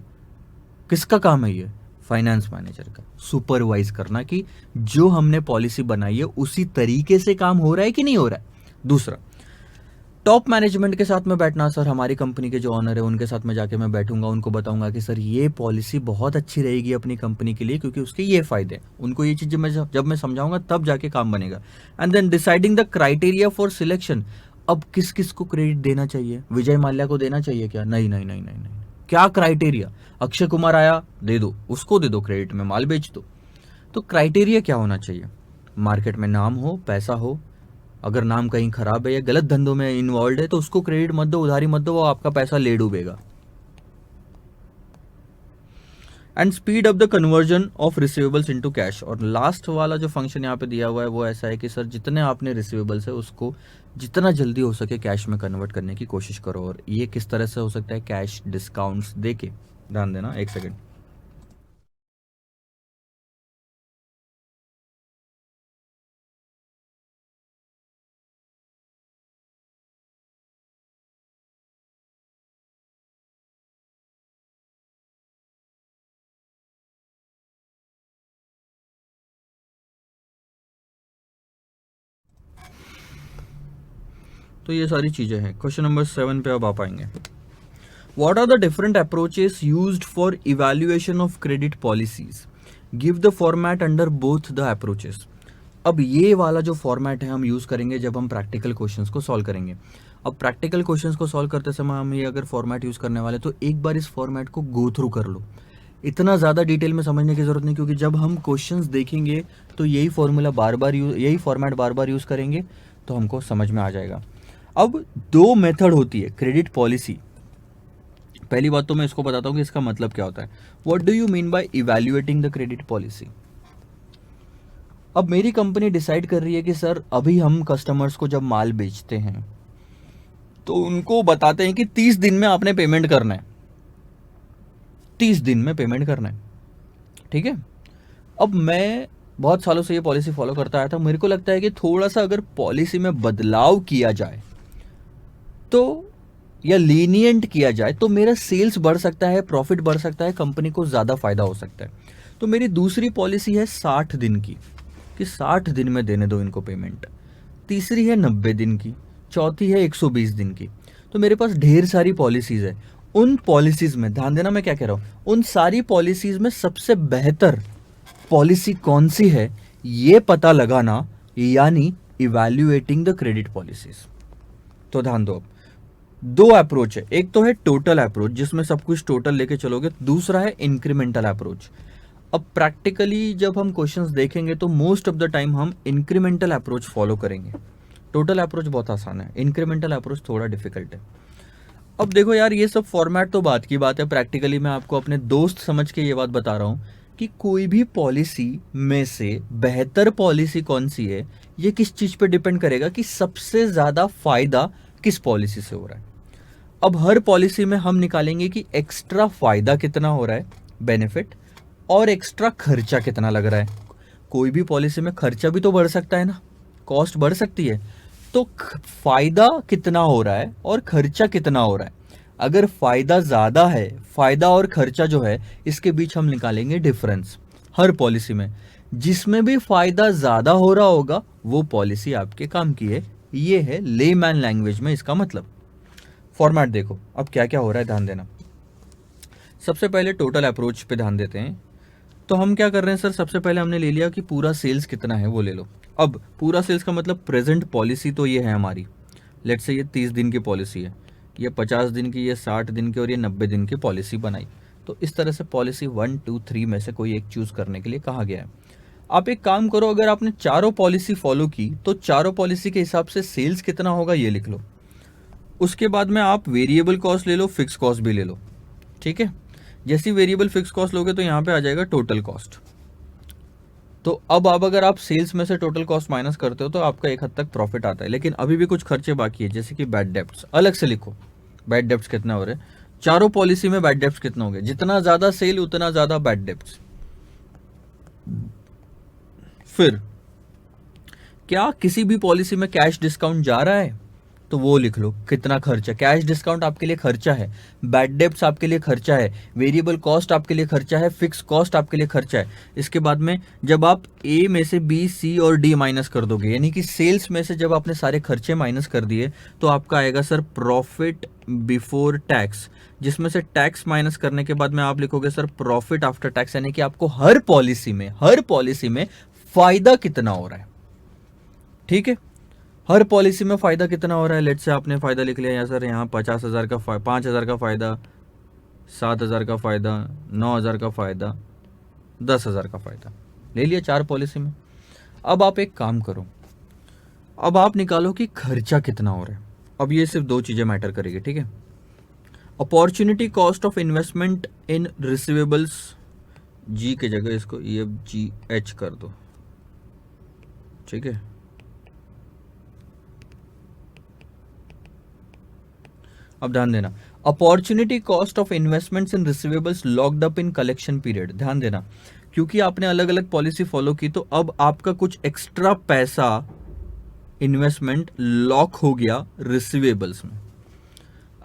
किसका काम है? ये फाइनेंस मैनेजर का, सुपरवाइज करना कि जो हमने पॉलिसी बनाई है उसी तरीके से काम हो रहा है कि नहीं हो रहा है। दूसरा, टॉप मैनेजमेंट के साथ में बैठना। सर हमारी कंपनी के जो ऑनर है उनके साथ में जाके मैं बैठूंगा, उनको बताऊंगा कि सर ये पॉलिसी बहुत अच्छी रहेगी अपनी कंपनी के लिए क्योंकि उसके ये फायदे हैं। उनको ये चीज़ जब मैं समझाऊंगा तब जाके काम बनेगा। And then deciding the criteria for selection. अब किस किस को क्रेडिट देना चाहिए? विजय माल्या को देना चाहिए क्या? नहीं नहीं नहीं नहीं नहीं। क्या क्राइटेरिया? अक्षय कुमार आया, दे दो उसको, दे दो क्रेडिट में, माल बेच दो। तो क्राइटेरिया क्या होना चाहिए? मार्केट में नाम हो, पैसा हो। अगर नाम कहीं खराब है या गलत धंधों में इन्वॉल्व है तो उसको क्रेडिट मत दो, उधारी मत दो, वो आपका पैसा ले डूबेगा। And speed up the conversion of receivables into cash. और लास्ट वाला जो फंक्शन यहाँ पे दिया हुआ है वो ऐसा है कि सर जितने आपने रिसीवेबल्स है उसको जितना जल्दी हो सके कैश में कन्वर्ट करने की कोशिश करो। और ये किस तरह से हो सकता है? कैश डिस्काउंट्स दे के। ध्यान देना, एक सेकेंड। तो ये सारी चीजें हैं। क्वेश्चन नंबर 7 पे अब आ पाएंगे। What are the different approaches used for evaluation of credit policies? Give the format under both the approaches. अब ये वाला जो फॉर्मेट है हम यूज़ करेंगे जब हम प्रैक्टिकल क्वेश्चंस को सॉल्व करेंगे। अब प्रैक्टिकल क्वेश्चंस को सॉल्व करते समय हम ये अगर फॉर्मेट यूज़ करने वाले तो एक बार इस फॉर्मेट को गो थ्रू कर लो। इतना ज़्यादा डिटेल में समझने की ज़रूरत नहीं, क्योंकि जब हम क्वेश्चंस देखेंगे तो यही फॉर्मूला यही फॉर्मेट बार बार यूज़ करेंगे तो हमको समझ में आ जाएगा। अब दो मेथड होती है क्रेडिट पॉलिसी। पहली बात तो मैं इसको बताता हूँ कि इसका मतलब क्या होता है। What do you mean bye evaluating the credit policy? अब मेरी कंपनी डिसाइड कर रही है कि सर अभी हम कस्टमर्स को जब माल बेचते हैं तो उनको बताते हैं कि 30 दिन में आपने पेमेंट करना है, 30 दिन में पेमेंट करना है, ठीक है। अब मैं बहुत सालों से ये पॉलिसी फॉलो करता आया था, मेरे को लगता है कि थोड़ा सा अगर पॉलिसी में बदलाव किया जाए तो, या लीनियंट किया जाए तो मेरा सेल्स बढ़ सकता है, प्रॉफिट बढ़ सकता है, कंपनी को ज़्यादा फायदा हो सकता है। तो मेरी दूसरी पॉलिसी है 60 दिन की, कि 60 दिन में देने दो इनको पेमेंट। तीसरी है 90 दिन की। चौथी है 120 दिन की। तो मेरे पास ढेर सारी पॉलिसीज़ है। उन पॉलिसीज़ में ध्यान देना मैं क्या कह रहा हूँ, उन सारी पॉलिसीज़ में सबसे बेहतर पॉलिसी कौन सी है ये पता लगाना, यानी इवैल्यूएटिंग द क्रेडिट पॉलिसीज। तो ध्यान दो, अब दो अप्रोच है, एक तो है टोटल अप्रोच जिसमें सब कुछ टोटल लेके चलोगे, दूसरा है इंक्रीमेंटल अप्रोच। अब प्रैक्टिकली जब हम क्वेश्चंस देखेंगे तो मोस्ट ऑफ द टाइम हम इंक्रीमेंटल अप्रोच फॉलो करेंगे। टोटल अप्रोच बहुत आसान है, इंक्रीमेंटल अप्रोच थोड़ा डिफिकल्ट है। अब देखो यार, ये सब फॉर्मेट तो बात की बात है, प्रैक्टिकली मैं आपको अपने दोस्त समझ के ये बात बता रहा हूँ कि कोई भी पॉलिसी में से बेहतर पॉलिसी कौन सी है ये किस चीज़ पे डिपेंड करेगा कि सबसे ज़्यादा फायदा किस पॉलिसी से हो रहा है। अब हर पॉलिसी में हम निकालेंगे कि एक्स्ट्रा फायदा कितना हो रहा है, बेनिफिट, और एक्स्ट्रा खर्चा कितना लग रहा है। कोई भी पॉलिसी में खर्चा भी तो बढ़ सकता है ना, कॉस्ट बढ़ सकती है। तो फायदा कितना हो रहा है और खर्चा कितना हो रहा है। अगर फायदा ज्यादा है, फायदा और खर्चा जो है इसके बीच हम निकालेंगे डिफरेंस हर पॉलिसी में। जिसमें भी फायदा ज्यादा हो रहा होगा वो पॉलिसी आपके काम की है। ये है लेमैन लैंग्वेज में इसका मतलब। फॉर्मेट देखो अब क्या क्या हो रहा है, ध्यान देना। सबसे पहले टोटल अप्रोच पे ध्यान देते हैं। तो हम क्या कर रहे हैं सर, सबसे पहले हमने ले लिया कि पूरा सेल्स कितना है वो ले लो। अब पूरा सेल्स का मतलब प्रेजेंट पॉलिसी तो ये है हमारी, लेट्स से ये 30 दिन की पॉलिसी है, ये 50 दिन की, ये 60 दिन की और ये 90 दिन की पॉलिसी बनाई। तो इस तरह से पॉलिसी 1 2 3 में से कोई एक चूज़ करने के लिए कहा गया है। आप एक काम करो, अगर आपने चारों पॉलिसी फॉलो की तो चारों पॉलिसी के हिसाब से सेल्स कितना होगा ये लिख लो। उसके बाद में आप वेरिएबल कॉस्ट ले लो, फिक्स कॉस्ट भी ले लो, ठीक है। जैसी वेरिएबल फिक्स कॉस्ट लोगे तो यहाँ पे आ जाएगा टोटल कॉस्ट। तो अब अगर आप सेल्स में से टोटल कॉस्ट माइनस करते हो तो आपका एक हद तक प्रॉफिट आता है, लेकिन अभी भी कुछ खर्चे बाकी है, जैसे कि बैड डेब्ट्स अलग से लिखो। बैड डेब्ट्स कितना हो रहे हैं चारों पॉलिसी में, बैड डेब्ट्स कितना हो गया, जितना ज्यादा सेल उतना ज्यादा बैड डेब्ट्स। फिर क्या किसी भी पॉलिसी में कैश डिस्काउंट जा रहा है तो वो लिख लो कितना खर्चा। कैश डिस्काउंट आपके लिए खर्चा है, बैड डेब्ट्स आपके लिए खर्चा है, वेरिएबल कॉस्ट आपके लिए खर्चा है, फिक्स कॉस्ट आपके लिए खर्चा है। इसके बाद में जब आप ए में से बी सी और डी माइनस कर दोगे, यानी कि सेल्स में से जब आपने सारे खर्चे माइनस कर दिए तो आपका आएगा सर प्रॉफिट बिफोर टैक्स, जिसमें से टैक्स माइनस करने के बाद में आप लिखोगे सर प्रॉफिट आफ्टर टैक्स, यानी कि आपको हर पॉलिसी में फायदा कितना हो रहा है, ठीक है। हर पॉलिसी में फायदा कितना हो रहा है। लेट से आपने फायदा लिख लिया यहाँ सर, यहाँ 50,000 का 5,000 का फायदा, 7,000 का फायदा, 9,000 का फायदा, 10,000 का फायदा ले लिया चार पॉलिसी में। अब आप एक काम करो, अब आप निकालो कि खर्चा कितना हो रहा है। अब ये सिर्फ दो चीजें मैटर करेगी, ठीक है। Opportunity cost of investment in receivables, जी के जगह इसको EFGH कर दो, ठीक है। अब ध्यान देना, opportunity cost of investments in receivables locked up in collection period. ध्यान देना, क्योंकि आपने अलग अलग पॉलिसी फॉलो की तो अब आपका कुछ एक्स्ट्रा पैसा इन्वेस्टमेंट लॉक हो गया रिसीवेबल्स में।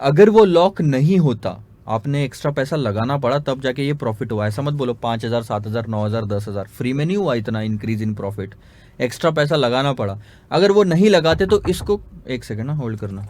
अगर वो लॉक नहीं होता, आपने एक्स्ट्रा पैसा लगाना पड़ा तब जाके ये प्रॉफिट हुआ। ऐसा मत बोलो 5,000 7,000 9,000 10,000 फ्री में नहीं हुआ इतना इंक्रीज इन प्रॉफिट, एक्स्ट्रा पैसा लगाना पड़ा। अगर वो नहीं लगाते तो इसको, एक सेकेंड ना होल्ड करना।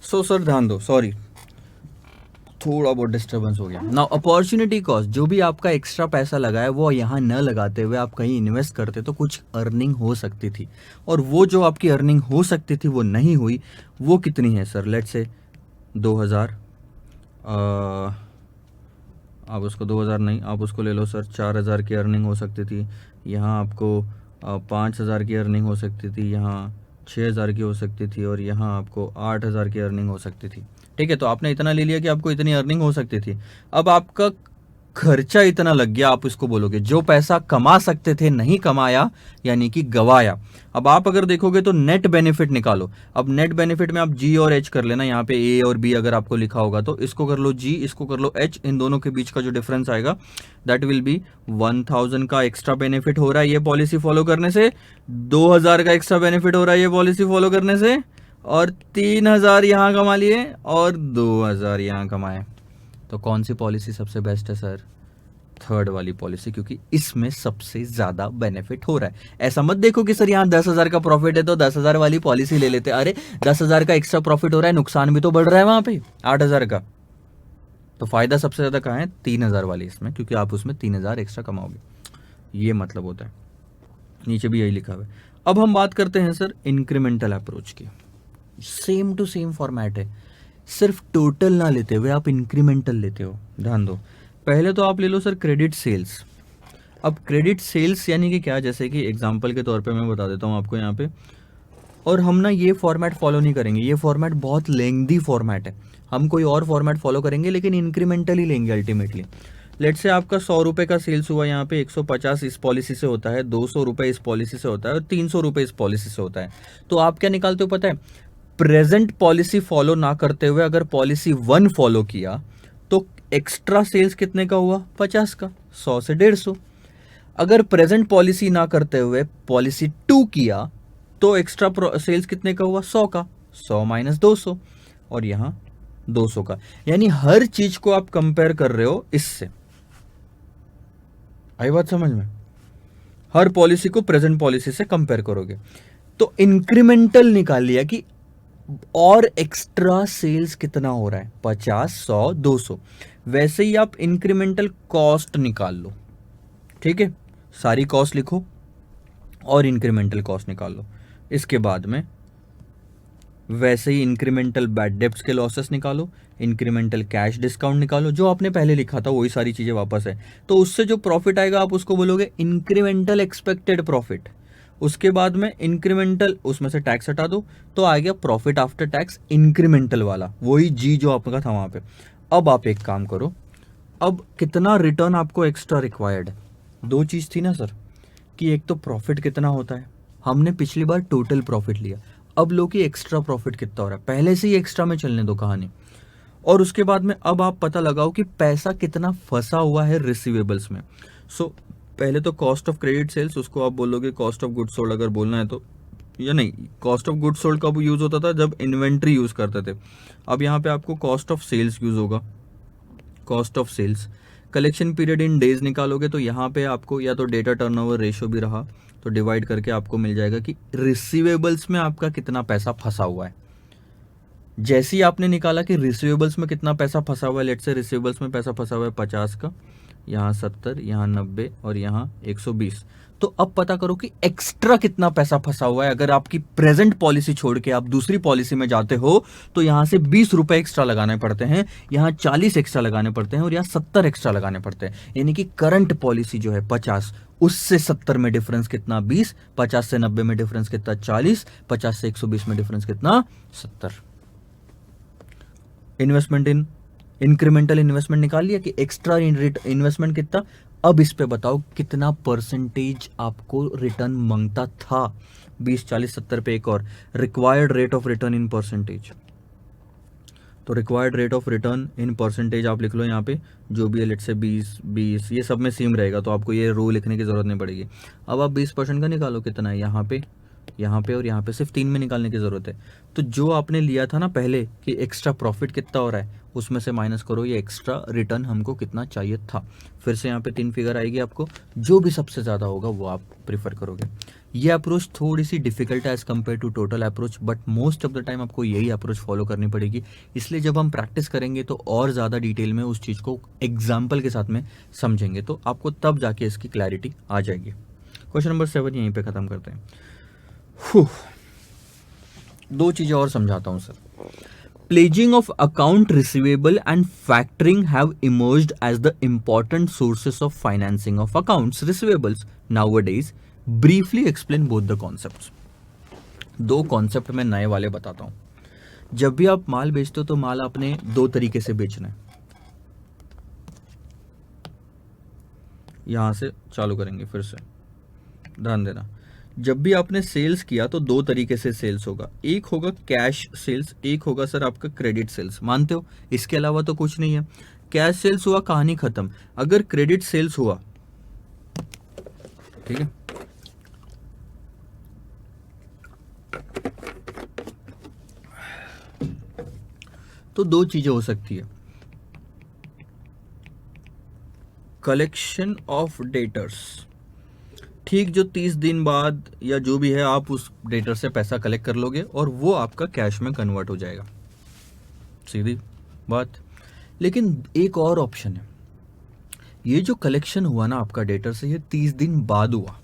सो सर ध्यान दो, सॉरी थोड़ा बहुत डिस्टर्बेंस हो गया ना। अपॉर्चुनिटी कॉस्ट, जो भी आपका एक्स्ट्रा पैसा लगा है वो यहाँ न लगाते हुए आप कहीं इन्वेस्ट करते तो कुछ अर्निंग हो सकती थी, और वो जो आपकी अर्निंग हो सकती थी वो नहीं हुई। वो कितनी है सर? लेट्स से 2000, आप उसको 2000 नहीं, आप उसको ले लो सर 4000 की अर्निंग हो सकती थी। यहाँ आपको 5000 की अर्निंग हो सकती थी, यहाँ 6000 की हो सकती थी, और यहाँ आपको 8000 की अर्निंग हो सकती थी। ठीक है, तो आपने इतना ले लिया कि आपको इतनी अर्निंग हो सकती थी। अब आपका खर्चा इतना लग गया, आप इसको बोलोगे जो पैसा कमा सकते थे नहीं कमाया, यानी कि गवाया। अब आप अगर देखोगे तो नेट बेनिफिट निकालो। अब नेट बेनिफिट में आप जी और एच कर लेना, यहाँ पे ए और बी अगर आपको लिखा होगा तो इसको कर लो जी, इसको कर लो एच, इन दोनों के बीच का जो डिफरेंस आएगा दैट विल बी 1000 का एक्स्ट्रा बेनिफिट हो रहा है ये पॉलिसी फॉलो करने से, 2000 का एक्स्ट्रा बेनिफिट हो रहा है ये पॉलिसी फॉलो करने से, और 3000 यहाँ कमा लिए और 2000 यहाँ कमाए। तो कौन सी पॉलिसी सबसे बेस्ट है सर? थर्ड वाली पॉलिसी, क्योंकि इसमें सबसे ज्यादा बेनिफिट हो रहा है। ऐसा मत देखो कि सर यहाँ 10,000 का प्रॉफिट है तो 10,000 वाली पॉलिसी ले लेते। अरे 10,000 का एक्स्ट्रा प्रॉफिट हो रहा है, नुकसान भी तो बढ़ रहा है वहां पे 8,000 का। तो फायदा सबसे ज्यादा कहाँ है? 3,000 वाली इसमें, क्योंकि आप उसमें 3,000 एक्स्ट्रा कमाओगे, ये मतलब होता है। नीचे भी यही लिखा हुआ है। अब हम बात करते हैं सर इंक्रीमेंटल अप्रोच की। सेम टू सेम फॉर्मेट है, सिर्फ टोटल ना लेते हुए आप इंक्रीमेंटल लेते हो। ध्यान दो, पहले तो आप ले लो सर क्रेडिट सेल्स। अब क्रेडिट सेल्स यानी कि क्या? जैसे कि एग्जांपल के तौर पे मैं बता देता हूँ आपको यहाँ पे, और हम ना ये फॉर्मेट फॉलो नहीं करेंगे, ये फॉर्मेट बहुत लेंथी फॉर्मेट है। हम कोई और फॉर्मेट फॉलो करेंगे लेकिन इंक्रीमेंटल ही लेंगे अल्टीमेटली। लेट से आपका 100 रुपये का सेल्स हुआ, यहाँ पे 150 इस पॉलिसी से होता है, 200 रुपये इस पॉलिसी से होता है, और 300 रुपये इस पॉलिसी से होता है। तो आप क्या निकालते हो पता है? प्रेजेंट पॉलिसी फॉलो ना करते हुए अगर पॉलिसी 1 फॉलो किया तो एक्स्ट्रा सेल्स कितने का हुआ? 50 का, 100 से 150। अगर प्रेजेंट पॉलिसी ना करते हुए पॉलिसी 2 किया तो एक्स्ट्रा सेल्स कितने का हुआ? 100 का, 100 माइनस 200, और यहां 200 का। यानी हर चीज को आप कंपेयर कर रहे हो इससे। आई बात समझ में? हर पॉलिसी को प्रेजेंट पॉलिसी से कंपेयर करोगे। तो इंक्रीमेंटल निकाल लिया कि और एक्स्ट्रा सेल्स कितना हो रहा है, 50, 100, 200। वैसे ही आप इंक्रीमेंटल कॉस्ट निकाल लो। ठीक है, सारी कॉस्ट लिखो और इंक्रीमेंटल कॉस्ट निकाल लो। इसके बाद में वैसे ही इंक्रीमेंटल बैड डेब्ट्स के लॉसेस निकालो, इंक्रीमेंटल कैश डिस्काउंट निकालो, जो आपने पहले लिखा था वही सारी चीजें वापस है। तो उससे जो प्रॉफिट आएगा आप उसको बोलोगे इंक्रीमेंटल एक्सपेक्टेड प्रॉफिट। उसके बाद में इंक्रीमेंटल, उसमें से टैक्स हटा दो तो आ गया प्रॉफिट आफ्टर टैक्स इंक्रीमेंटल वाला, वही जी जो आपका था वहां पे। अब आप एक काम करो, अब कितना रिटर्न आपको एक्स्ट्रा रिक्वायर्ड है? दो चीज थी ना सर, कि एक तो प्रॉफिट कितना होता है, हमने पिछली बार टोटल प्रॉफिट लिया, अब लो कि एक्स्ट्रा प्रॉफिट कितना हो रहा है, पहले से ही एक्स्ट्रा में चलने दो कहानी। और उसके बाद में अब आप पता लगाओ कि पैसा कितना फंसा हुआ है रिसीवेबल्स में। सो पहले तो कॉस्ट ऑफ क्रेडिट सेल्स, उसको आप बोलोगे कॉस्ट ऑफ गुड सोल्ड अगर बोलना है तो, या नहीं, कॉस्ट ऑफ गुड सोल्ड कब यूज होता था? जब इन्वेंट्री यूज करते थे। अब यहाँ पे आपको कॉस्ट ऑफ सेल्स यूज होगा, cost of sales. Collection period in days निकालोगे तो यहाँ पे आपको या तो डेटा टर्नओवर रेशियो भी रहा तो डिवाइड करके आपको मिल जाएगा कि रिसीवेबल्स में आपका कितना पैसा फंसा हुआ है। जैसे ही आपने निकाला कि रिसीवेबल्स में कितना पैसा फंसा हुआ है, लेट से रिसीवेबल्स में पैसा फंसा हुआ है 50 का, यहाँ 70, यहाँ 90 और यहाँ 120। तो अब पता करो कि एक्स्ट्रा कितना पैसा फंसा हुआ है। अगर आपकी प्रेजेंट पॉलिसी छोड़ के आप दूसरी पॉलिसी में जाते हो तो यहाँ से 20 रुपए एक्स्ट्रा लगाने पड़ते हैं, यहाँ 40 एक्स्ट्रा लगाने पड़ते हैं और यहाँ 70 एक्स्ट्रा लगाने पड़ते हैं। यानी कि करंट पॉलिसी जो है 50, उससे 70 में डिफरेंस कितना? 20। 50 से 90 में डिफरेंस कितना? 40। 50 से 120 में डिफरेंस कितना? 70। इन्वेस्टमेंट इन इंक्रीमेंटल इन्वेस्टमेंट निकाल लिया कि एक्स्ट्रा इन्वेस्टमेंट कितना। अब इस पे बताओ कितना परसेंटेज आपको रिटर्न मांगता था? 20, 40, 70 पे एक और required rate of return in percentage. तो required rate of return in percentage आप लिख लो यहाँ पे, जो भी है लेट से 20, ये सब में सेम रहेगा तो आपको ये रो लिखने की जरूरत नहीं पड़ेगी। अब आप 20% का निकालो, कितना है यहाँ पे यहाँ पे और यहाँ पे सिर्फ 3 में निकालने की ज़रूरत है। तो जो आपने लिया था ना पहले कि एक्स्ट्रा प्रॉफिट कितना हो रहा है, उसमें से माइनस करो ये एक्स्ट्रा रिटर्न हमको कितना चाहिए था। फिर से यहाँ पे 3 फिगर आएगी आपको, जो भी सबसे ज़्यादा होगा वो आप प्रीफर करोगे। ये अप्रोच थोड़ी सी डिफिकल्ट है as compare to total approach, but most of the time आपको यही अप्रोच फॉलो करनी पड़ेगी। इसलिए जब हम प्रैक्टिस करेंगे तो और ज़्यादा डिटेल में उस चीज़ को एग्जाम्पल के साथ में समझेंगे, तो आपको तब जाके इसकी क्लैरिटी आ जाएगी। क्वेश्चन नंबर 7 यहीं पे ख़त्म करते हैं। 2 चीज़ें और समझाता हूँ sir. Pledging of account receivable and factoring have emerged as the important sources of financing of accounts receivables nowadays. Briefly explain both the concepts. 2 concept मैं नए वाले बताता हूँ। जब भी आप माल बेचते हो तो माल आपने 2 तरीके से बेचना है। यहां से चालू करेंगे, फिर से ध्यान देना। जब भी आपने सेल्स किया तो 2 तरीके से सेल्स होगा, एक होगा कैश सेल्स, एक होगा सर आपका क्रेडिट सेल्स। मानते हो? इसके अलावा तो कुछ नहीं है। कैश सेल्स हुआ, कहानी खत्म। अगर क्रेडिट सेल्स हुआ, ठीक है, तो 2 चीजें हो सकती है। कलेक्शन ऑफ डेटर्स, ठीक जो 30 दिन बाद या जो भी है आप उस डेटर से पैसा कलेक्ट कर लोगे और वो आपका कैश में कन्वर्ट हो जाएगा, सीधी बात। लेकिन एक और ऑप्शन है, ये जो कलेक्शन हुआ ना आपका डेटर से, ये 30 दिन बाद हुआ।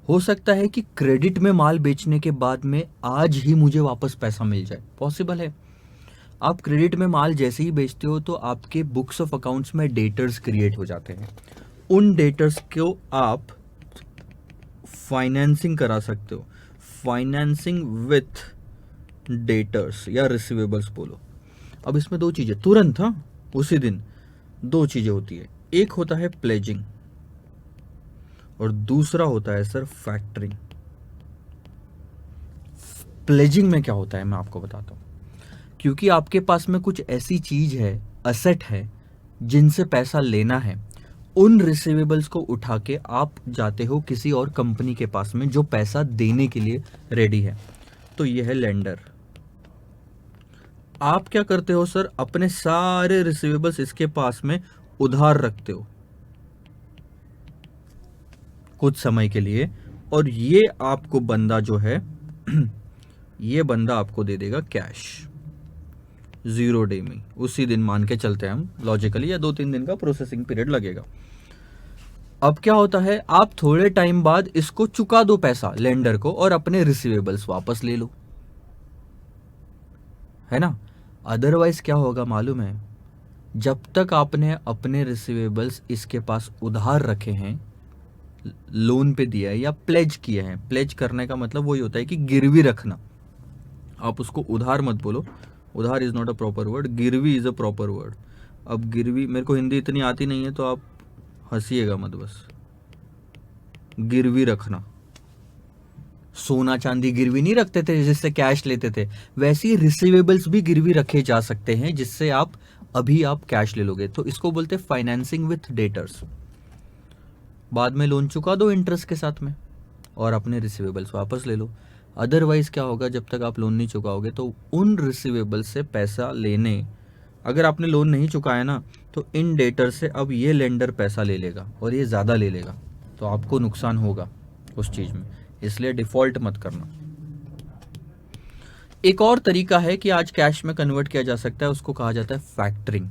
हो सकता है कि क्रेडिट में माल बेचने के बाद में आज ही मुझे वापस पैसा मिल जाए, पॉसिबल है। आप क्रेडिट में माल जैसे ही बेचते हो तो आपके बुक्स ऑफ अकाउंट्स में डेटर्स क्रिएट हो जाते हैं। उन डेटर्स को आप फाइनेंसिंग करा सकते हो, फाइनेंसिंग विथ डेटर्स या रिसीवेबल्स बोलो। अब इसमें 2 चीजें तुरंत, हाँ उसी दिन 2 चीजें होती है। एक होता है प्लेजिंग और दूसरा होता है सर फैक्टरिंग। प्लेजिंग में क्या होता है मैं आपको बताता हूं। क्योंकि आपके पास में कुछ ऐसी चीज है, असेट है, जिनसे पैसा लेना है, उन रिसीवेबल्स को उठा के आप जाते हो किसी और कंपनी के पास में जो पैसा देने के लिए रेडी है, तो ये है लेंडर। आप क्या करते हो सर, अपने सारे रिसीवेबल्स इसके पास में उधार रखते हो कुछ समय के लिए, और ये आपको बंदा जो है ये बंदा आपको दे देगा कैश 0 डे में, उसी दिन मान के चलते हैं हम लॉजिकली, या 2-3 दिन का प्रोसेसिंग पीरियड लगेगा। अब क्या होता है, आप थोड़े टाइम बाद इसको चुका दो पैसा लेंडर को और अपने रिसीवेबल्स वापस ले लो, है ना। अदरवाइज क्या होगा मालूम है, जब तक आपने अपने रिसीवेबल्स इसके पास उधार रखे हैं, लोन पे दिया है या प्लेज किए हैं, प्लेज करने का मतलब वही होता है कि गिरवी रखना। आप उसको उधार मत बोलो, उधार is not a proper word, गिरवी इज अ प्रॉपर वर्ड। अब गिरवी, मेरे को हिंदी इतनी आती नहीं है तो आप हंसीएगा मत, बस गिरवी रखना। सोना चांदी गिरवी नहीं रखते थे जिससे कैश लेते थे, वैसे ही रिसीवेबल्स भी गिरवी रखे जा सकते हैं जिससे आप अभी आप कैश ले लोगे, तो इसको बोलते हैं फाइनेंसिंग विथ डेटर्स। बाद में लोन चुका दो इंटरेस्ट के साथ में और अपने रिसीवेबल्स वापस ले लो। अदरवाइज क्या होगा, जब तक आप लोन नहीं चुकाओगे तो उन रिसीवेबल्स से पैसा लेने, अगर आपने लोन नहीं चुकाया ना, तो इन डेटर से अब ये लेंडर पैसा ले लेगा और ये ज़्यादा ले लेगा, तो आपको नुकसान होगा उस चीज़ में, इसलिए डिफ़ॉल्ट मत करना। एक और तरीका है कि आज कैश में कन्वर्ट किया जा सकता है, उसको कहा जाता है फैक्टरिंग।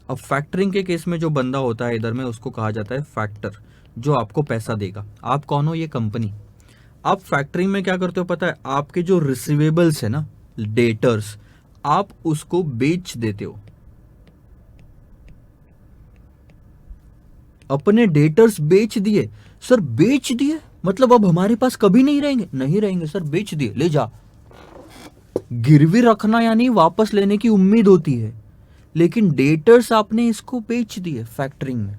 अब फैक्टरिंग के केस में जो बंदा होता है इधर में, उसको कहा जाता है फैक्टर, जो आपको पैसा देगा। आप कौन हो, ये कंपनी। आप फैक्टरिंग में क्या करते हो पता है, आपके जो रिसीवेबल्स है ना, डेटर्स, आप उसको बेच देते हो। अपने डेटर्स बेच दिए सर, बेच दिए मतलब अब हमारे पास कभी नहीं रहेंगे, नहीं रहेंगे सर, बेच दिए, ले जा। गिरवी रखना यानी वापस लेने की उम्मीद होती है, लेकिन डेटर्स आपने इसको बेच दिए फैक्टरिंग में।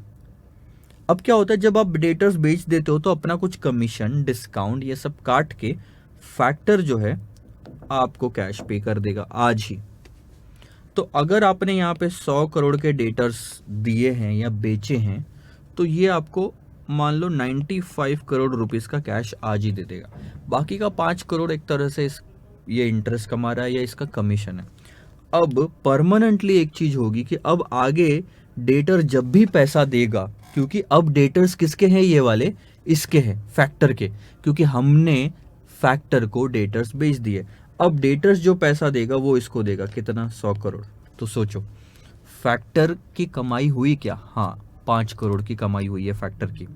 अब क्या होता है, जब आप डेटर्स बेच देते हो तो अपना कुछ कमीशन, डिस्काउंट, ये सब काट के फैक्टर जो है आपको कैश पे कर देगा आज ही। तो अगर आपने यहाँ पे 100 करोड़ के डेटर्स दिए हैं या बेचे हैं, तो ये आपको मान लो 95 करोड़ रुपीस का कैश आज ही दे देगा, बाकी का 5 करोड़ एक तरह से ये इंटरेस्ट कमा रहा है या इसका कमीशन है। अब परमानेंटली एक चीज होगी कि अब आगे डेटर जब भी पैसा देगा, क्योंकि अब डेटर्स किसके हैं ये वाले, इसके हैं, फैक्टर के, क्योंकि हमने फैक्टर को डेटर्स बेच दिए। अब डेटर्स जो पैसा देगा वो इसको देगा, कितना, 100 करोड़। तो सोचो फैक्टर की कमाई हुई क्या, हाँ 5 करोड़ की कमाई हुई है फैक्टर की।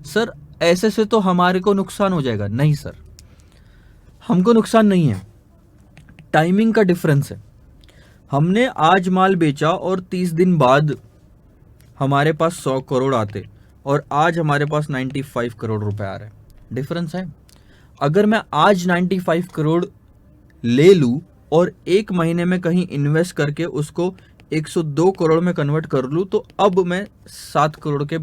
सर ऐसे से तो हमारे को नुकसान हो जाएगा, नहीं सर, हमको नुकसान नहीं है, टाइमिंग का डिफरेंस है। हमने आज माल बेचा और 30 दिन बाद हमारे पास 100 करोड़ आते और आज हमारे पास 95 करोड़ रुपए आ रहे हैं, डिफरेंस है। अगर मैं आज 95 करोड़ ले लूं और एक महीने में कहीं इन्वेस्ट करके उसको 102 करोड़ में कन्वर्ट कर लूं, तो अब मैं 7 करोड़ के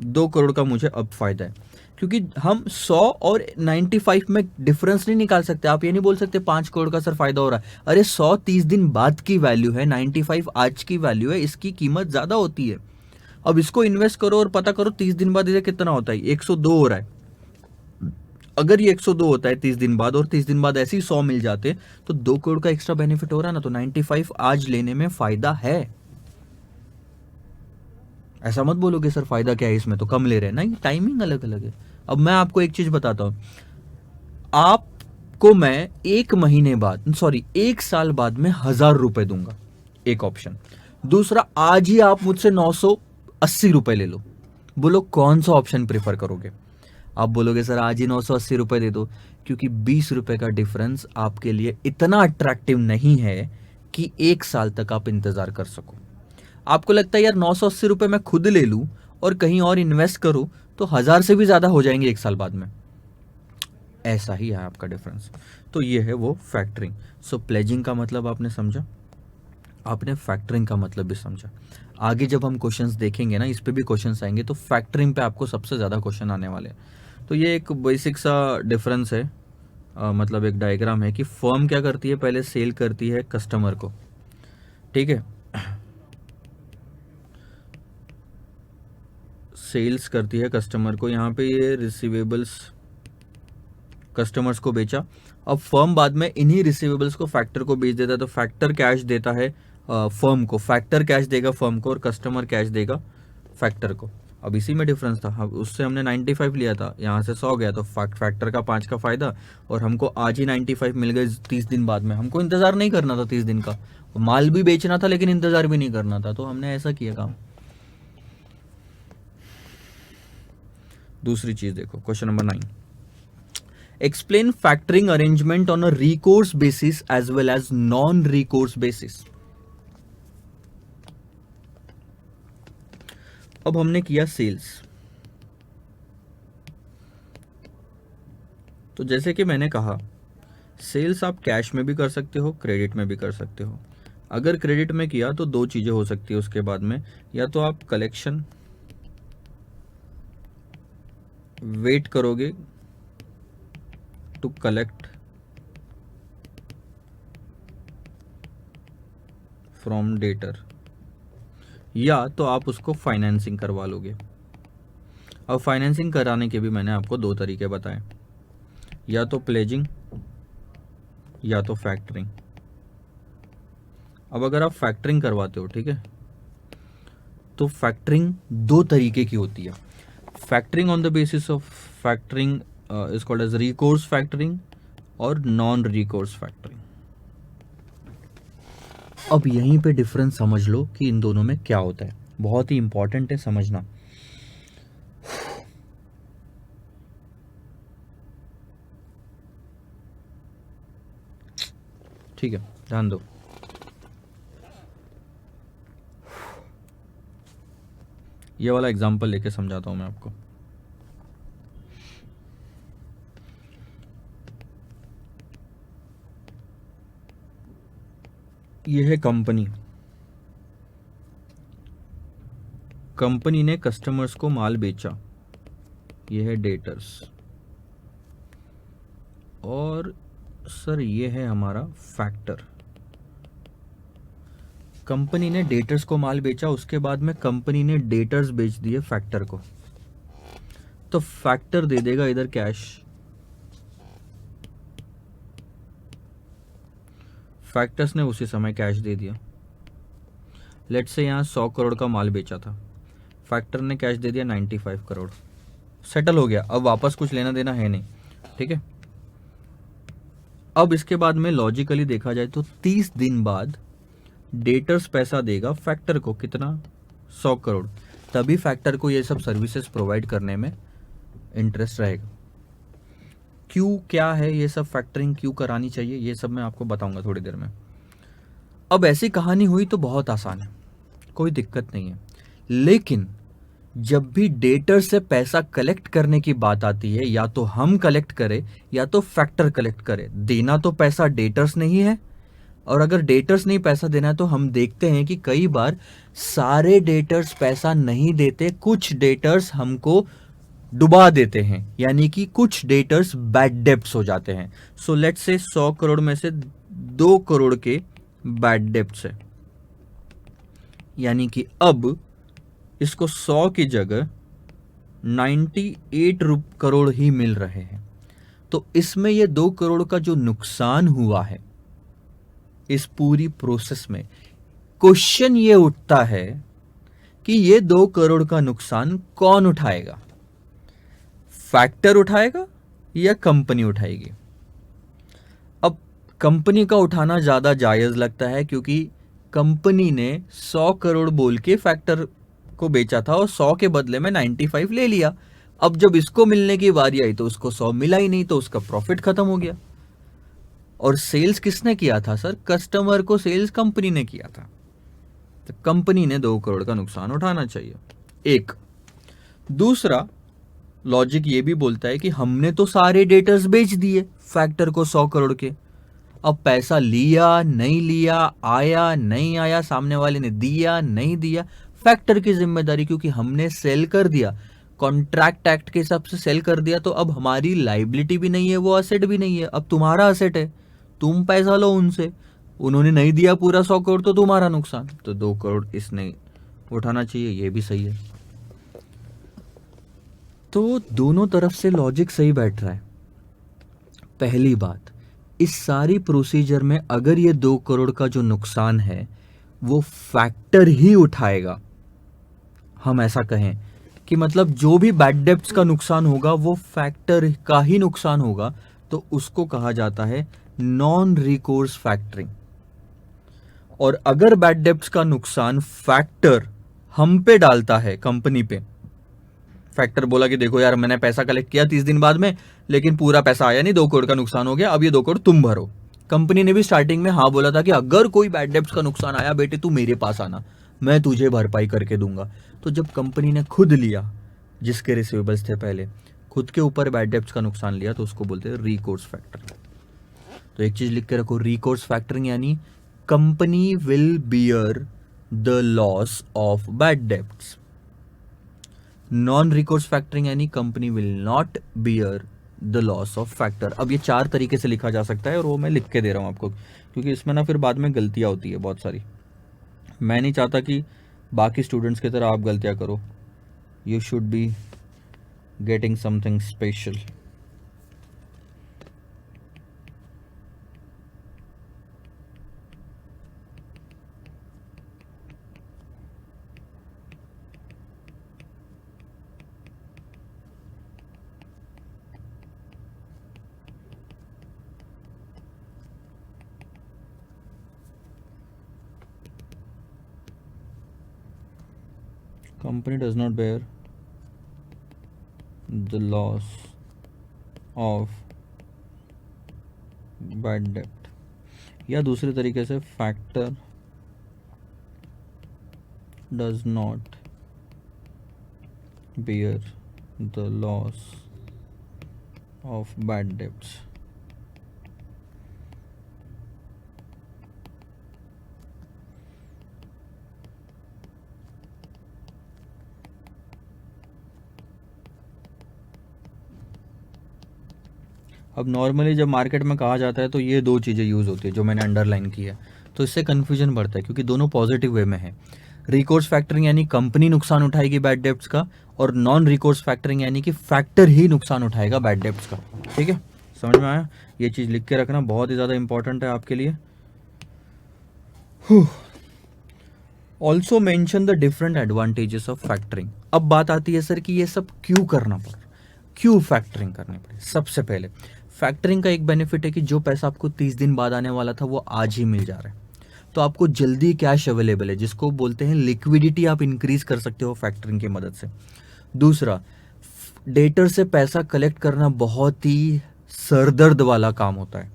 2 करोड़ का मुझे अब फायदा है, क्योंकि हम 100 और 95 में डिफरेंस नहीं निकाल सकते। आप ये नहीं बोल सकते 5 करोड़ का सर फायदा हो रहा है। अरे 100 30 दिन बाद की वैल्यू है, 95 आज की वैल्यू है, इसकी कीमत ज्यादा होती है। अब इसको इन्वेस्ट करो और पता करो 30 दिन बाद इसे कितना होता है, 102 हो रहा है। अगर ये 102 होता है 30 दिन बाद और 30 दिन बाद ऐसे ही 100 मिल जाते, तो 2 करोड़ का एक्स्ट्रा बेनिफिट हो रहा है ना। तो 95 आज लेने में फायदा है। ऐसा मत बोलोगे सर फायदा क्या है इसमें, तो कम ले रहे हैं, नहीं, टाइमिंग अलग अलग है। अब मैं आपको एक चीज बताता हूं, आपको मैं एक महीने बाद, एक साल बाद में 1000 रुपए दूंगा, एक ऑप्शन। दूसरा, आज ही आप मुझसे 980 रुपए ले लो। बोलो कौन सा ऑप्शन प्रेफर करोगे। आप बोलोगे सर आज ही 980 रुपए दे दो, क्योंकि 20 रुपए का डिफरेंस आपके लिए इतना अट्रैक्टिव नहीं है कि एक साल तक आप इंतजार कर सको। आपको लगता है यार 980 रुपए मैं खुद ले लूं और कहीं और इन्वेस्ट करूं तो 1000 से भी ज्यादा हो जाएंगे एक साल बाद में। ऐसा ही है आपका डिफरेंस। तो ये है वो फैक्टरिंग। सो प्लेजिंग का मतलब आपने समझा, आपने फैक्टरिंग का मतलब भी समझा। आगे जब हम क्वेश्चंस देखेंगे ना, इस पे भी क्वेश्चंस आएंगे, तो फैक्टरिंग पे आपको सबसे ज़्यादा क्वेश्चन आने वाले हैं। तो ये एक बेसिक सा डिफरेंस है, मतलब एक डायग्राम है कि फर्म क्या करती है, पहले सेल करती है कस्टमर को, ठीक है, सेल्स करती है कस्टमर को। यहाँ पे ये रिसीवेबल्स कस्टमर्स को बेचा। अब फर्म बाद में इन्हीं रिसीवेबल्स को फैक्टर को बेच देता है, तो फैक्टर कैश देता है फर्म को, फैक्टर कैश देगा फर्म को और कस्टमर कैश देगा फैक्टर को। अब इसी में डिफरेंस था, उससे हमने 95 लिया था, यहाँ से 100 गया, तो फैक्टर का 5 का फायदा, और हमको आज ही 95 मिल गए 30 दिन बाद में। हमको इंतजार नहीं करना था 30 दिन का, माल भी बेचना था लेकिन इंतजार भी नहीं करना था, तो हमने ऐसा किया काम। दूसरी चीज देखो, question number 9, explain factoring arrangement on a recourse basis as well as non recourse basis. अब हमने किया सेल्स, तो जैसे कि मैंने कहा सेल्स आप कैश में भी कर सकते हो, क्रेडिट में भी कर सकते हो। अगर क्रेडिट में किया तो दो चीजें हो सकती है उसके बाद में, या तो आप कलेक्शन वेट करोगे टू कलेक्ट फ्रॉम डेटर, या तो आप उसको फाइनेंसिंग करवा लोगे। अब फाइनेंसिंग कराने के भी मैंने आपको दो तरीके बताए, या तो प्लेजिंग या तो फैक्टरिंग। अब अगर आप फैक्टरिंग करवाते हो, ठीक है, तो फैक्टरिंग दो तरीके की होती है। Factoring on the basis of factoring is called as recourse factoring और नॉन रिकोर्स फैक्टरिंग। अब यहीं पे डिफरेंस समझ लो कि इन दोनों में क्या होता है, बहुत ही इंपॉर्टेंट है समझना। ठीक है, ध्यान दो। ये वाला एग्जांपल लेके समझाता हूं मैं आपको। ये है कंपनी, कंपनी ने कस्टमर्स को माल बेचा, ये है डेटर्स, और सर ये है हमारा फैक्टर। कंपनी ने डेटर्स को माल बेचा, उसके बाद में कंपनी ने डेटर्स बेच दिए फैक्टर को। तो फैक्टर दे देगा इधर कैश, फैक्टर्स ने उसी समय कैश दे दिया। लेट्स से यहाँ 100 करोड़ का माल बेचा था, फैक्टर ने कैश दे दिया 95 करोड़, सेटल हो गया, अब वापस कुछ लेना देना है नहीं, ठीक है। अब इसके बाद में लॉजिकली देखा जाए तो 30 दिन बाद डेटर्स पैसा देगा फैक्टर को, कितना, 100 करोड़, तभी फैक्टर को ये सब सर्विसेज प्रोवाइड करने में इंटरेस्ट रहेगा। क्यों, क्या है ये सब, फैक्टरिंग क्यों करानी चाहिए, ये सब मैं आपको बताऊंगा थोड़ी देर में। अब ऐसी कहानी हुई तो बहुत आसान है, कोई दिक्कत नहीं है, लेकिन जब भी डेटर से पैसा कलेक्ट करने की बात आती है, या तो हम कलेक्ट करें या तो फैक्टर कलेक्ट करे, देना तो पैसा डेटर्स नहीं है। और अगर डेटर्स नहीं पैसा देना है तो हम देखते हैं कि कई बार सारे डेटर्स पैसा नहीं देते, कुछ डेटर्स हमको डुबा देते हैं, यानी कि कुछ डेटर्स बैड डेब्ट्स हो जाते हैं। सो लेट्स से 100 करोड़ में से 2 करोड़ के बैड डेब्ट्स है, यानी कि अब इसको 100 की जगह 98 करोड़ ही मिल रहे हैं। तो इसमें ये 2 करोड़ का जो नुकसान हुआ है इस पूरी प्रोसेस में, क्वेश्चन ये उठता है कि ये 2 करोड़ का नुकसान कौन उठाएगा, फैक्टर उठाएगा या कंपनी उठाएगी। अब कंपनी का उठाना ज्यादा जायज लगता है, क्योंकि कंपनी ने 100 करोड़ बोल के फैक्टर को बेचा था और 100 के बदले में 95 ले लिया। अब जब इसको मिलने की बारी आई तो उसको 100 मिला ही नहीं, तो उसका प्रॉफिट खत्म हो गया। और सेल्स किसने किया था सर, कस्टमर को सेल्स कंपनी ने किया था, तो कंपनी ने 2 करोड़ का नुकसान उठाना चाहिए। एक दूसरा लॉजिक ये भी बोलता है कि हमने तो सारे डेटर्स बेच दिए फैक्टर को 100 करोड़ के, अब पैसा लिया नहीं लिया, आया नहीं आया, सामने वाले ने दिया नहीं दिया, फैक्टर की जिम्मेदारी, क्योंकि हमने सेल कर दिया, कॉन्ट्रैक्ट एक्ट के हिसाब से सेल कर दिया, तो अब हमारी लाइबिलिटी भी नहीं है, वो असेट भी नहीं है, अब तुम्हारा असेट है, तुम पैसा लो उनसे, उन्होंने नहीं दिया पूरा 100 करोड़ तो तुम्हारा नुकसान, तो 2 करोड़ इसने उठाना चाहिए, ये भी सही है। तो दोनों तरफ से लॉजिक सही बैठ रहा है। पहली बात, इस सारी प्रोसीजर में अगर ये 2 करोड़ का जो नुकसान है वो फैक्टर ही उठाएगा, हम ऐसा कहें कि मतलब जो भी बैड डेब्ट्स का नुकसान होगा वो फैक्टर का ही नुकसान होगा, तो उसको कहा जाता है नॉन रिकोर्स फैक्टरिंग। और अगर बैड डेब्ट्स का नुकसान फैक्टर हम पे डालता है, कंपनी पे, फैक्टर बोला कि देखो यार मैंने पैसा कलेक्ट किया 30 दिन बाद में, लेकिन पूरा पैसा आया नहीं, 2 करोड़ का नुकसान हो गया, अब ये 2 करोड़ तुम भरो। कंपनी ने भी स्टार्टिंग में हाँ बोला था कि अगर कोई बैड डेब्ट्स का नुकसान आया बेटे तू मेरे पास आना, मैं तुझे भरपाई करके दूंगा। तो जब कंपनी ने खुद लिया, जिसके रिसीवेबल्स थे पहले, खुद के ऊपर बैड डेब्ट्स का नुकसान लिया, तो उसको बोलते हैं रिकोर्स फैक्टरिंग। तो एक चीज लिख के रखो, रिकोर्स फैक्टरिंग यानी company will bear the loss of bad debts. Non recourse factoring यानी company will not bear the loss of factor. अब ये 4 तरीके से लिखा जा सकता है और वो मैं लिख के दे रहा हूँ आपको, क्योंकि इसमें ना फिर बाद में गलतियाँ होती है बहुत सारी। मैं नहीं चाहता कि बाकी स्टूडेंट्स की तरह आप गलतियाँ करो, you should be getting something special. Company does not bear the loss of bad debt, या दूसरे तरीके से factor does not bear the loss of bad debts। अब नॉर्मली जब मार्केट में कहा जाता है तो ये 2 चीज़ें यूज़ होती है जो मैंने अंडरलाइन की है, तो इससे कन्फ्यूजन बढ़ता है क्योंकि दोनों पॉजिटिव वे में है। रिकोर्स फैक्टरिंग यानी कंपनी नुकसान उठाएगी बैड डेब्ट्स का, और नॉन रिकोर्स फैक्टरिंग यानी कि फैक्टर ही नुकसान उठाएगा बैड डेब्ट्स का। ठीक है, समझ में आया? ये चीज़ लिख के रखना, बहुत ही ज़्यादा इंपॉर्टेंट है आपके लिए। Also mention the different advantages of factoring. अब बात आती है सर कि ये सब क्यों करना पड़, क्यों फैक्टरिंग करनी पड़े। सबसे पहले फैक्टरिंग का एक बेनिफिट है कि जो पैसा आपको 30 दिन बाद आने वाला था वो आज ही मिल जा रहा है, तो आपको जल्दी कैश अवेलेबल है, जिसको बोलते हैं लिक्विडिटी, आप इंक्रीज कर सकते हो फैक्टरिंग की मदद से। दूसरा, डेटर से पैसा कलेक्ट करना बहुत ही सरदर्द वाला काम होता है,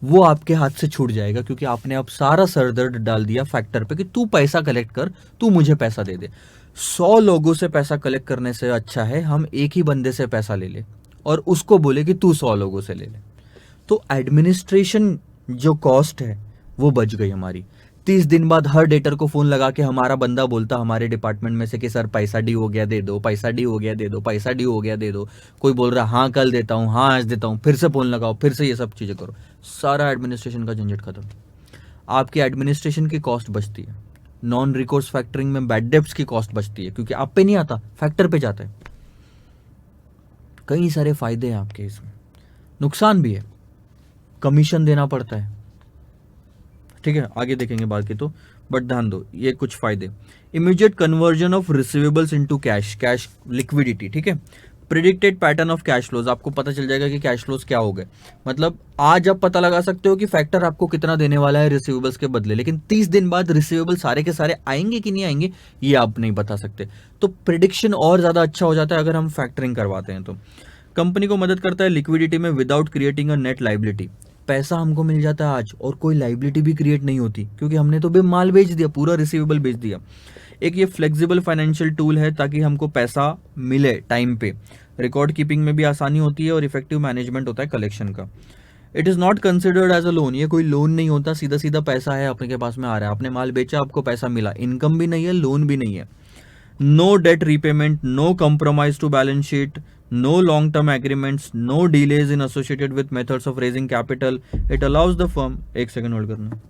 वो आपके हाथ से छूट जाएगा, क्योंकि आपने अब सारा सरदर्द डाल दिया फैक्टर पे कि तू पैसा कलेक्ट कर, तू मुझे पैसा दे दे। 100 लोगों से पैसा कलेक्ट करने से अच्छा है हम एक ही बंदे से पैसा ले ले और उसको बोले कि तू 100 लोगों से ले ले। तो एडमिनिस्ट्रेशन जो कॉस्ट है वो बच गई हमारी। 30 दिन बाद हर डेटर को फोन लगा के हमारा बंदा बोलता हमारे डिपार्टमेंट में से कि सर पैसा ड्यू हो गया दे दो, पैसा ड्यू हो गया दे दो, पैसा ड्यू हो गया दे दो। कोई बोल रहा हाँ कल देता हूँ, हाँ आज देता हूँ, फिर से फोन लगाओ, फिर से ये सब चीज़ें करो। सारा एडमिनिस्ट्रेशन का झंझट खत्म, आपकी एडमिनिस्ट्रेशन की कॉस्ट बचती है। नॉन रिकोर्स फैक्टरिंग में बैड डेब्ट्स की कॉस्ट बचती है, क्योंकि आप पे नहीं आता, फैक्टर पे जाता है। कई सारे फायदे हैं आपके इसमें, नुकसान भी है, कमीशन देना पड़ता है। ठीक है, आगे देखेंगे बाकी तो, बट ध्यान दो ये कुछ फायदे। Immediate conversion of receivables into cash, cash liquidity. ठीक है, predicted pattern of cash flows, आपको पता चल जाएगा कि कैश फ्लोज क्या हो गए। मतलब आज आप पता लगा सकते हो कि फैक्टर आपको कितना देने वाला है रिसीवेबल्स के बदले, लेकिन 30 दिन बाद रिसीवेबल सारे के सारे आएंगे कि नहीं आएंगे ये आप नहीं बता सकते। तो प्रिडिक्शन और ज्यादा अच्छा हो जाता है अगर हम फैक्टरिंग करवाते हैं। तो कंपनी को मदद करता है लिक्विडिटी में without creating a net liability. पैसा हमको मिल जाता है आज और कोई लाइबिलिटी भी क्रिएट नहीं होती, क्योंकि हमने तो माल बेच दिया, पूरा रिसीवेबल बेच दिया। एक ये फ्लेक्सिबल फाइनेंशियल टूल है ताकि हमको पैसा मिले टाइम पे, रिकॉर्ड कीपिंग में भी आसानी होती है और इफेक्टिव मैनेजमेंट होता है कलेक्शन का। It is not considered as a loan, ये कोई लोन नहीं होता, सीधा सीधा पैसा है अपने के पास में आ रहा है, आपने माल बेचा आपको पैसा मिला, इनकम भी नहीं है, लोन भी नहीं है। No debt repayment, no compromise to balance sheet, no long term agreements, no delays in associated with methods of raising capital. It allows the firm, एक सेकंड होल्ड करना।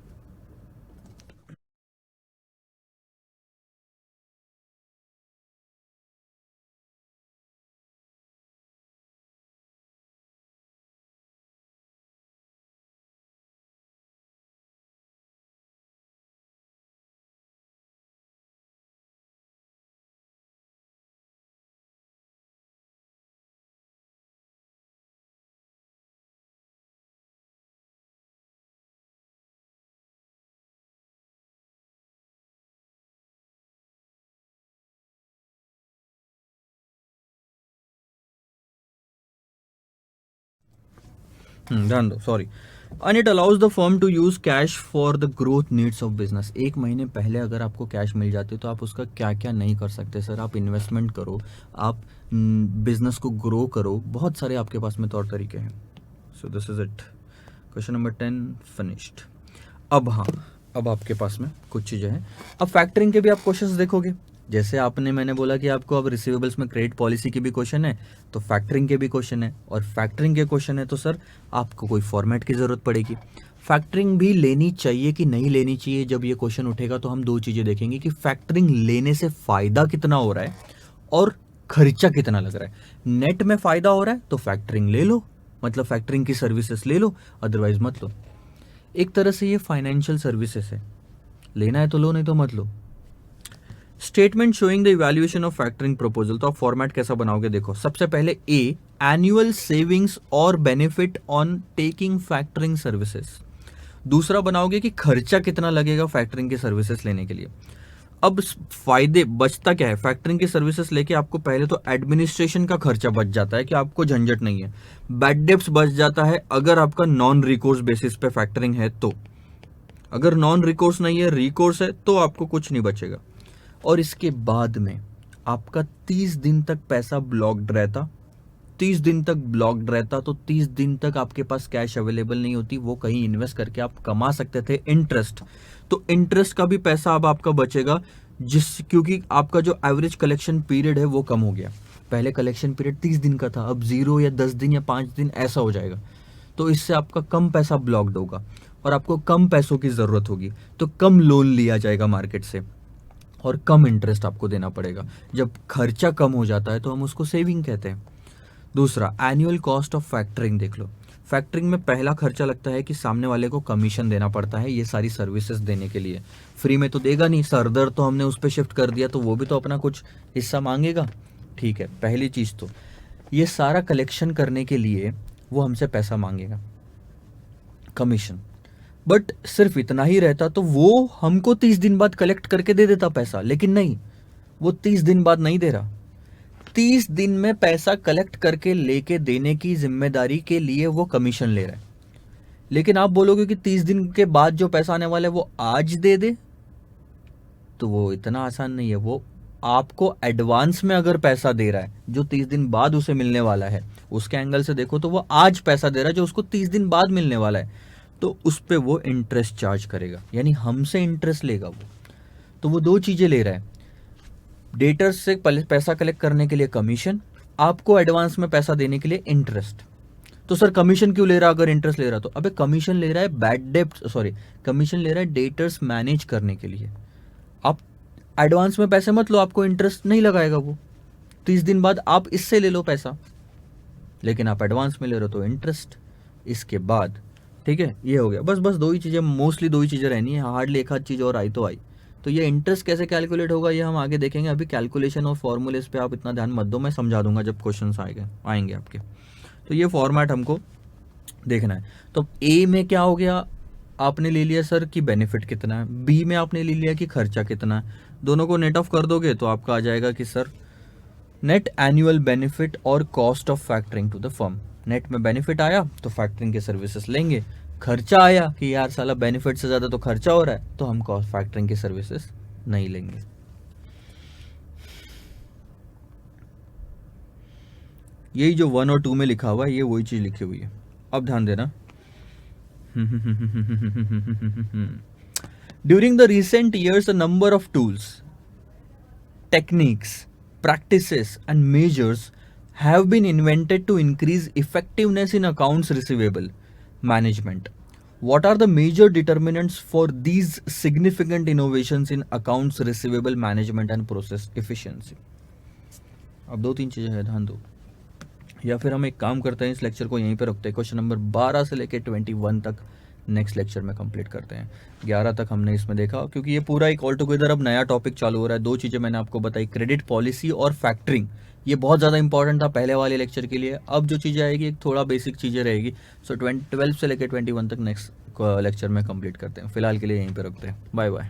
ध्यान दो, sorry. And it allows the firm to use cash for the growth needs of business. एक महीने पहले अगर आपको cash मिल जाती तो आप उसका क्या क्या नहीं कर सकते सर, आप इन्वेस्टमेंट करो, आप बिजनेस को ग्रो करो, बहुत सारे आपके पास में तौर तरीके हैं। So this is it, question number 10 finished. अब हाँ, अब आपके पास में कुछ चीज़ें हैं। अब फैक्टरिंग के भी आप क्वेश्चंस देखोगे, जैसे आपने मैंने बोला कि आपको अब रिसीवेबल्स में क्रेडिट पॉलिसी की भी क्वेश्चन है, तो फैक्टरिंग के भी क्वेश्चन है, और फैक्टरिंग के क्वेश्चन है तो सर आपको कोई फॉर्मेट की ज़रूरत पड़ेगी। फैक्टरिंग भी लेनी चाहिए कि नहीं लेनी चाहिए, जब ये क्वेश्चन उठेगा तो हम दो चीज़ें देखेंगे कि फैक्टरिंग लेने से फ़ायदा कितना हो रहा है और खर्चा कितना लग रहा है। नेट में फ़ायदा हो रहा है तो फैक्टरिंग ले लो, मतलब फैक्टरिंग की सर्विसेज ले लो, अदरवाइज मत लो। एक तरह से ये फाइनेंशियल सर्विसेज है, लेना है तो लो, नहीं तो मत लो। Statement showing the evaluation of factoring proposal, तो आप फॉर्मेट कैसा बनाओगे देखो। सबसे पहले ए, एनुअल सेविंग्स और benefit on taking factoring services. दूसरा बनाओगे कि खर्चा कितना लगेगा फैक्टरिंग की सर्विसेज लेने के लिए। अब फायदे बचता क्या है फैक्टरिंग की सर्विसेज लेके, आपको पहले तो एडमिनिस्ट्रेशन का खर्चा बच जाता है कि आपको झंझट नहीं है। बैड डेब्ट्स बच जाता है अगर आपका नॉन रिकोर्स बेसिस पे फैक्टरिंग है तो, अगर नॉन रिकोर्स नहीं है रिकोर्स है तो आपको कुछ नहीं बचेगा। और इसके बाद में आपका 30 दिन तक पैसा ब्लॉक्ड रहता, 30 दिन तक ब्लॉक्ड रहता, तो 30 दिन तक आपके पास कैश अवेलेबल नहीं होती, वो कहीं इन्वेस्ट करके आप कमा सकते थे इंटरेस्ट। तो इंटरेस्ट का भी पैसा अब आपका बचेगा, क्योंकि आपका जो एवरेज कलेक्शन पीरियड है वो कम हो गया। पहले कलेक्शन पीरियड 30 दिन का था, अब 0 या 10 दिन या 5 दिन ऐसा हो जाएगा। तो इससे आपका कम पैसा ब्लॉक्ड होगा और आपको कम पैसों की ज़रूरत होगी, तो कम लोन लिया जाएगा मार्केट से। और कम इंटरेस्ट आपको देना पड़ेगा। जब खर्चा कम हो जाता है तो हम उसको सेविंग कहते हैं। दूसरा, एनुअल कॉस्ट ऑफ फैक्टरिंग देख लो। फैक्टरिंग में पहला खर्चा लगता है कि सामने वाले को कमीशन देना पड़ता है ये सारी सर्विसेज देने के लिए। फ्री में तो देगा नहीं, सरदर तो हमने उस पर शिफ्ट कर दिया तो वो भी तो अपना कुछ हिस्सा मांगेगा। ठीक है, पहली चीज़ तो ये सारा कलेक्शन करने के लिए वो हमसे पैसा मांगेगा, कमीशन। बट सिर्फ इतना ही रहता तो वो हमको 30 दिन बाद कलेक्ट करके दे देता पैसा, लेकिन नहीं, वो 30 दिन बाद नहीं दे रहा। 30 दिन में पैसा कलेक्ट करके लेके देने की जिम्मेदारी के लिए वो कमीशन ले रहा है। लेकिन आप बोलोगे कि 30 दिन के बाद जो पैसा आने वाला है वो आज दे दे, तो वो इतना आसान नहीं है। वो आपको एडवांस में अगर पैसा दे रहा है जो 30 दिन बाद उसे मिलने वाला है, उसके एंगल से देखो तो वो आज पैसा दे रहा है जो उसको 30 दिन बाद मिलने वाला है, तो उस पर वो इंटरेस्ट चार्ज करेगा, यानी हमसे इंटरेस्ट लेगा वो। तो वो दो चीज़ें ले रहा है, डेटर्स से पैसा कलेक्ट करने के लिए कमीशन, आपको एडवांस में पैसा देने के लिए इंटरेस्ट। तो सर कमीशन क्यों ले रहा अगर इंटरेस्ट ले रहा? तो अबे कमीशन ले रहा है कमीशन ले रहा है डेटर्स मैनेज करने के लिए। आप एडवांस में पैसे मत लो, आपको इंटरेस्ट नहीं लगाएगा वो। 30 दिन बाद आप इससे ले लो पैसा, लेकिन आप एडवांस में ले रहे हो तो इंटरेस्ट इसके बाद। ठीक है, ये हो गया। बस दो ही चीज़ें, मोस्टली दो ही चीज़ें रहनी है, हार्डली एक आध चीज़ और आई तो आई। तो ये इंटरेस्ट कैसे कैलकुलेट होगा ये हम आगे देखेंगे। अभी कैलकुलेशन और फॉर्मूलेस पे आप इतना ध्यान मत दो, मैं समझा दूंगा जब क्वेश्चन आएंगे आपके। तो ये फॉर्मेट हमको देखना है। तो ए में क्या हो गया, आपने ले लिया सर कि बेनिफिट कितना है, बी में आपने ले लिया कि खर्चा कितना है। दोनों को नेट ऑफ कर दोगे तो आपका आ जाएगा कि सर नेट एनुअल बेनिफिट और cost of factoring to the firm. Net में बेनिफिट आया तो फैक्टरिंग के सर्विसेज लेंगे, खर्चा आया कि यार साला बेनिफिट से ज़्यादा तो खर्चा हो रहा है तो हम कॉस्ट फैक्टरिंग की सर्विसेज नहीं लेंगे। यही जो 1 और 2 में लिखा हुआ है ये वही चीज़ लिखी हुई है, अब ध्यान देना। During the recent years a number of tools, techniques, practices, and measures have been invented to increase effectiveness in accounts receivable management. What are the major determinants for these significant innovations in accounts receivable management and process efficiency? अब दो तीन चीज़ें हैं, ध्यान दो। या फिर हम एक काम करते हैं, इस लेक्चर को यहीं पे रखते हैं, क्वेश्चन नंबर 12 से लेकर 21 तक नेक्स्ट लेक्चर में कंप्लीट करते हैं। 11 तक हमने इसमें देखा, क्योंकि ये पूरा एक ऑल टुगेदर अब नया टॉपिक चालू हो रहा है। दो चीज़ें मैंने आपको बताई, क्रेडिट पॉलिसी और फैक्टरिंग, ये बहुत ज़्यादा इंपॉर्टेंट था पहले वाले लेक्चर के लिए। अब जो चीज़ें आएगी एक थोड़ा बेसिक चीज़ें रहेगी। सो 12 से लेकर 21 तक नेक्स्ट लेक्चर में कंप्लीट करते हैं। फिलहाल के लिए यहीं पर रखते हैं, बाय बाय।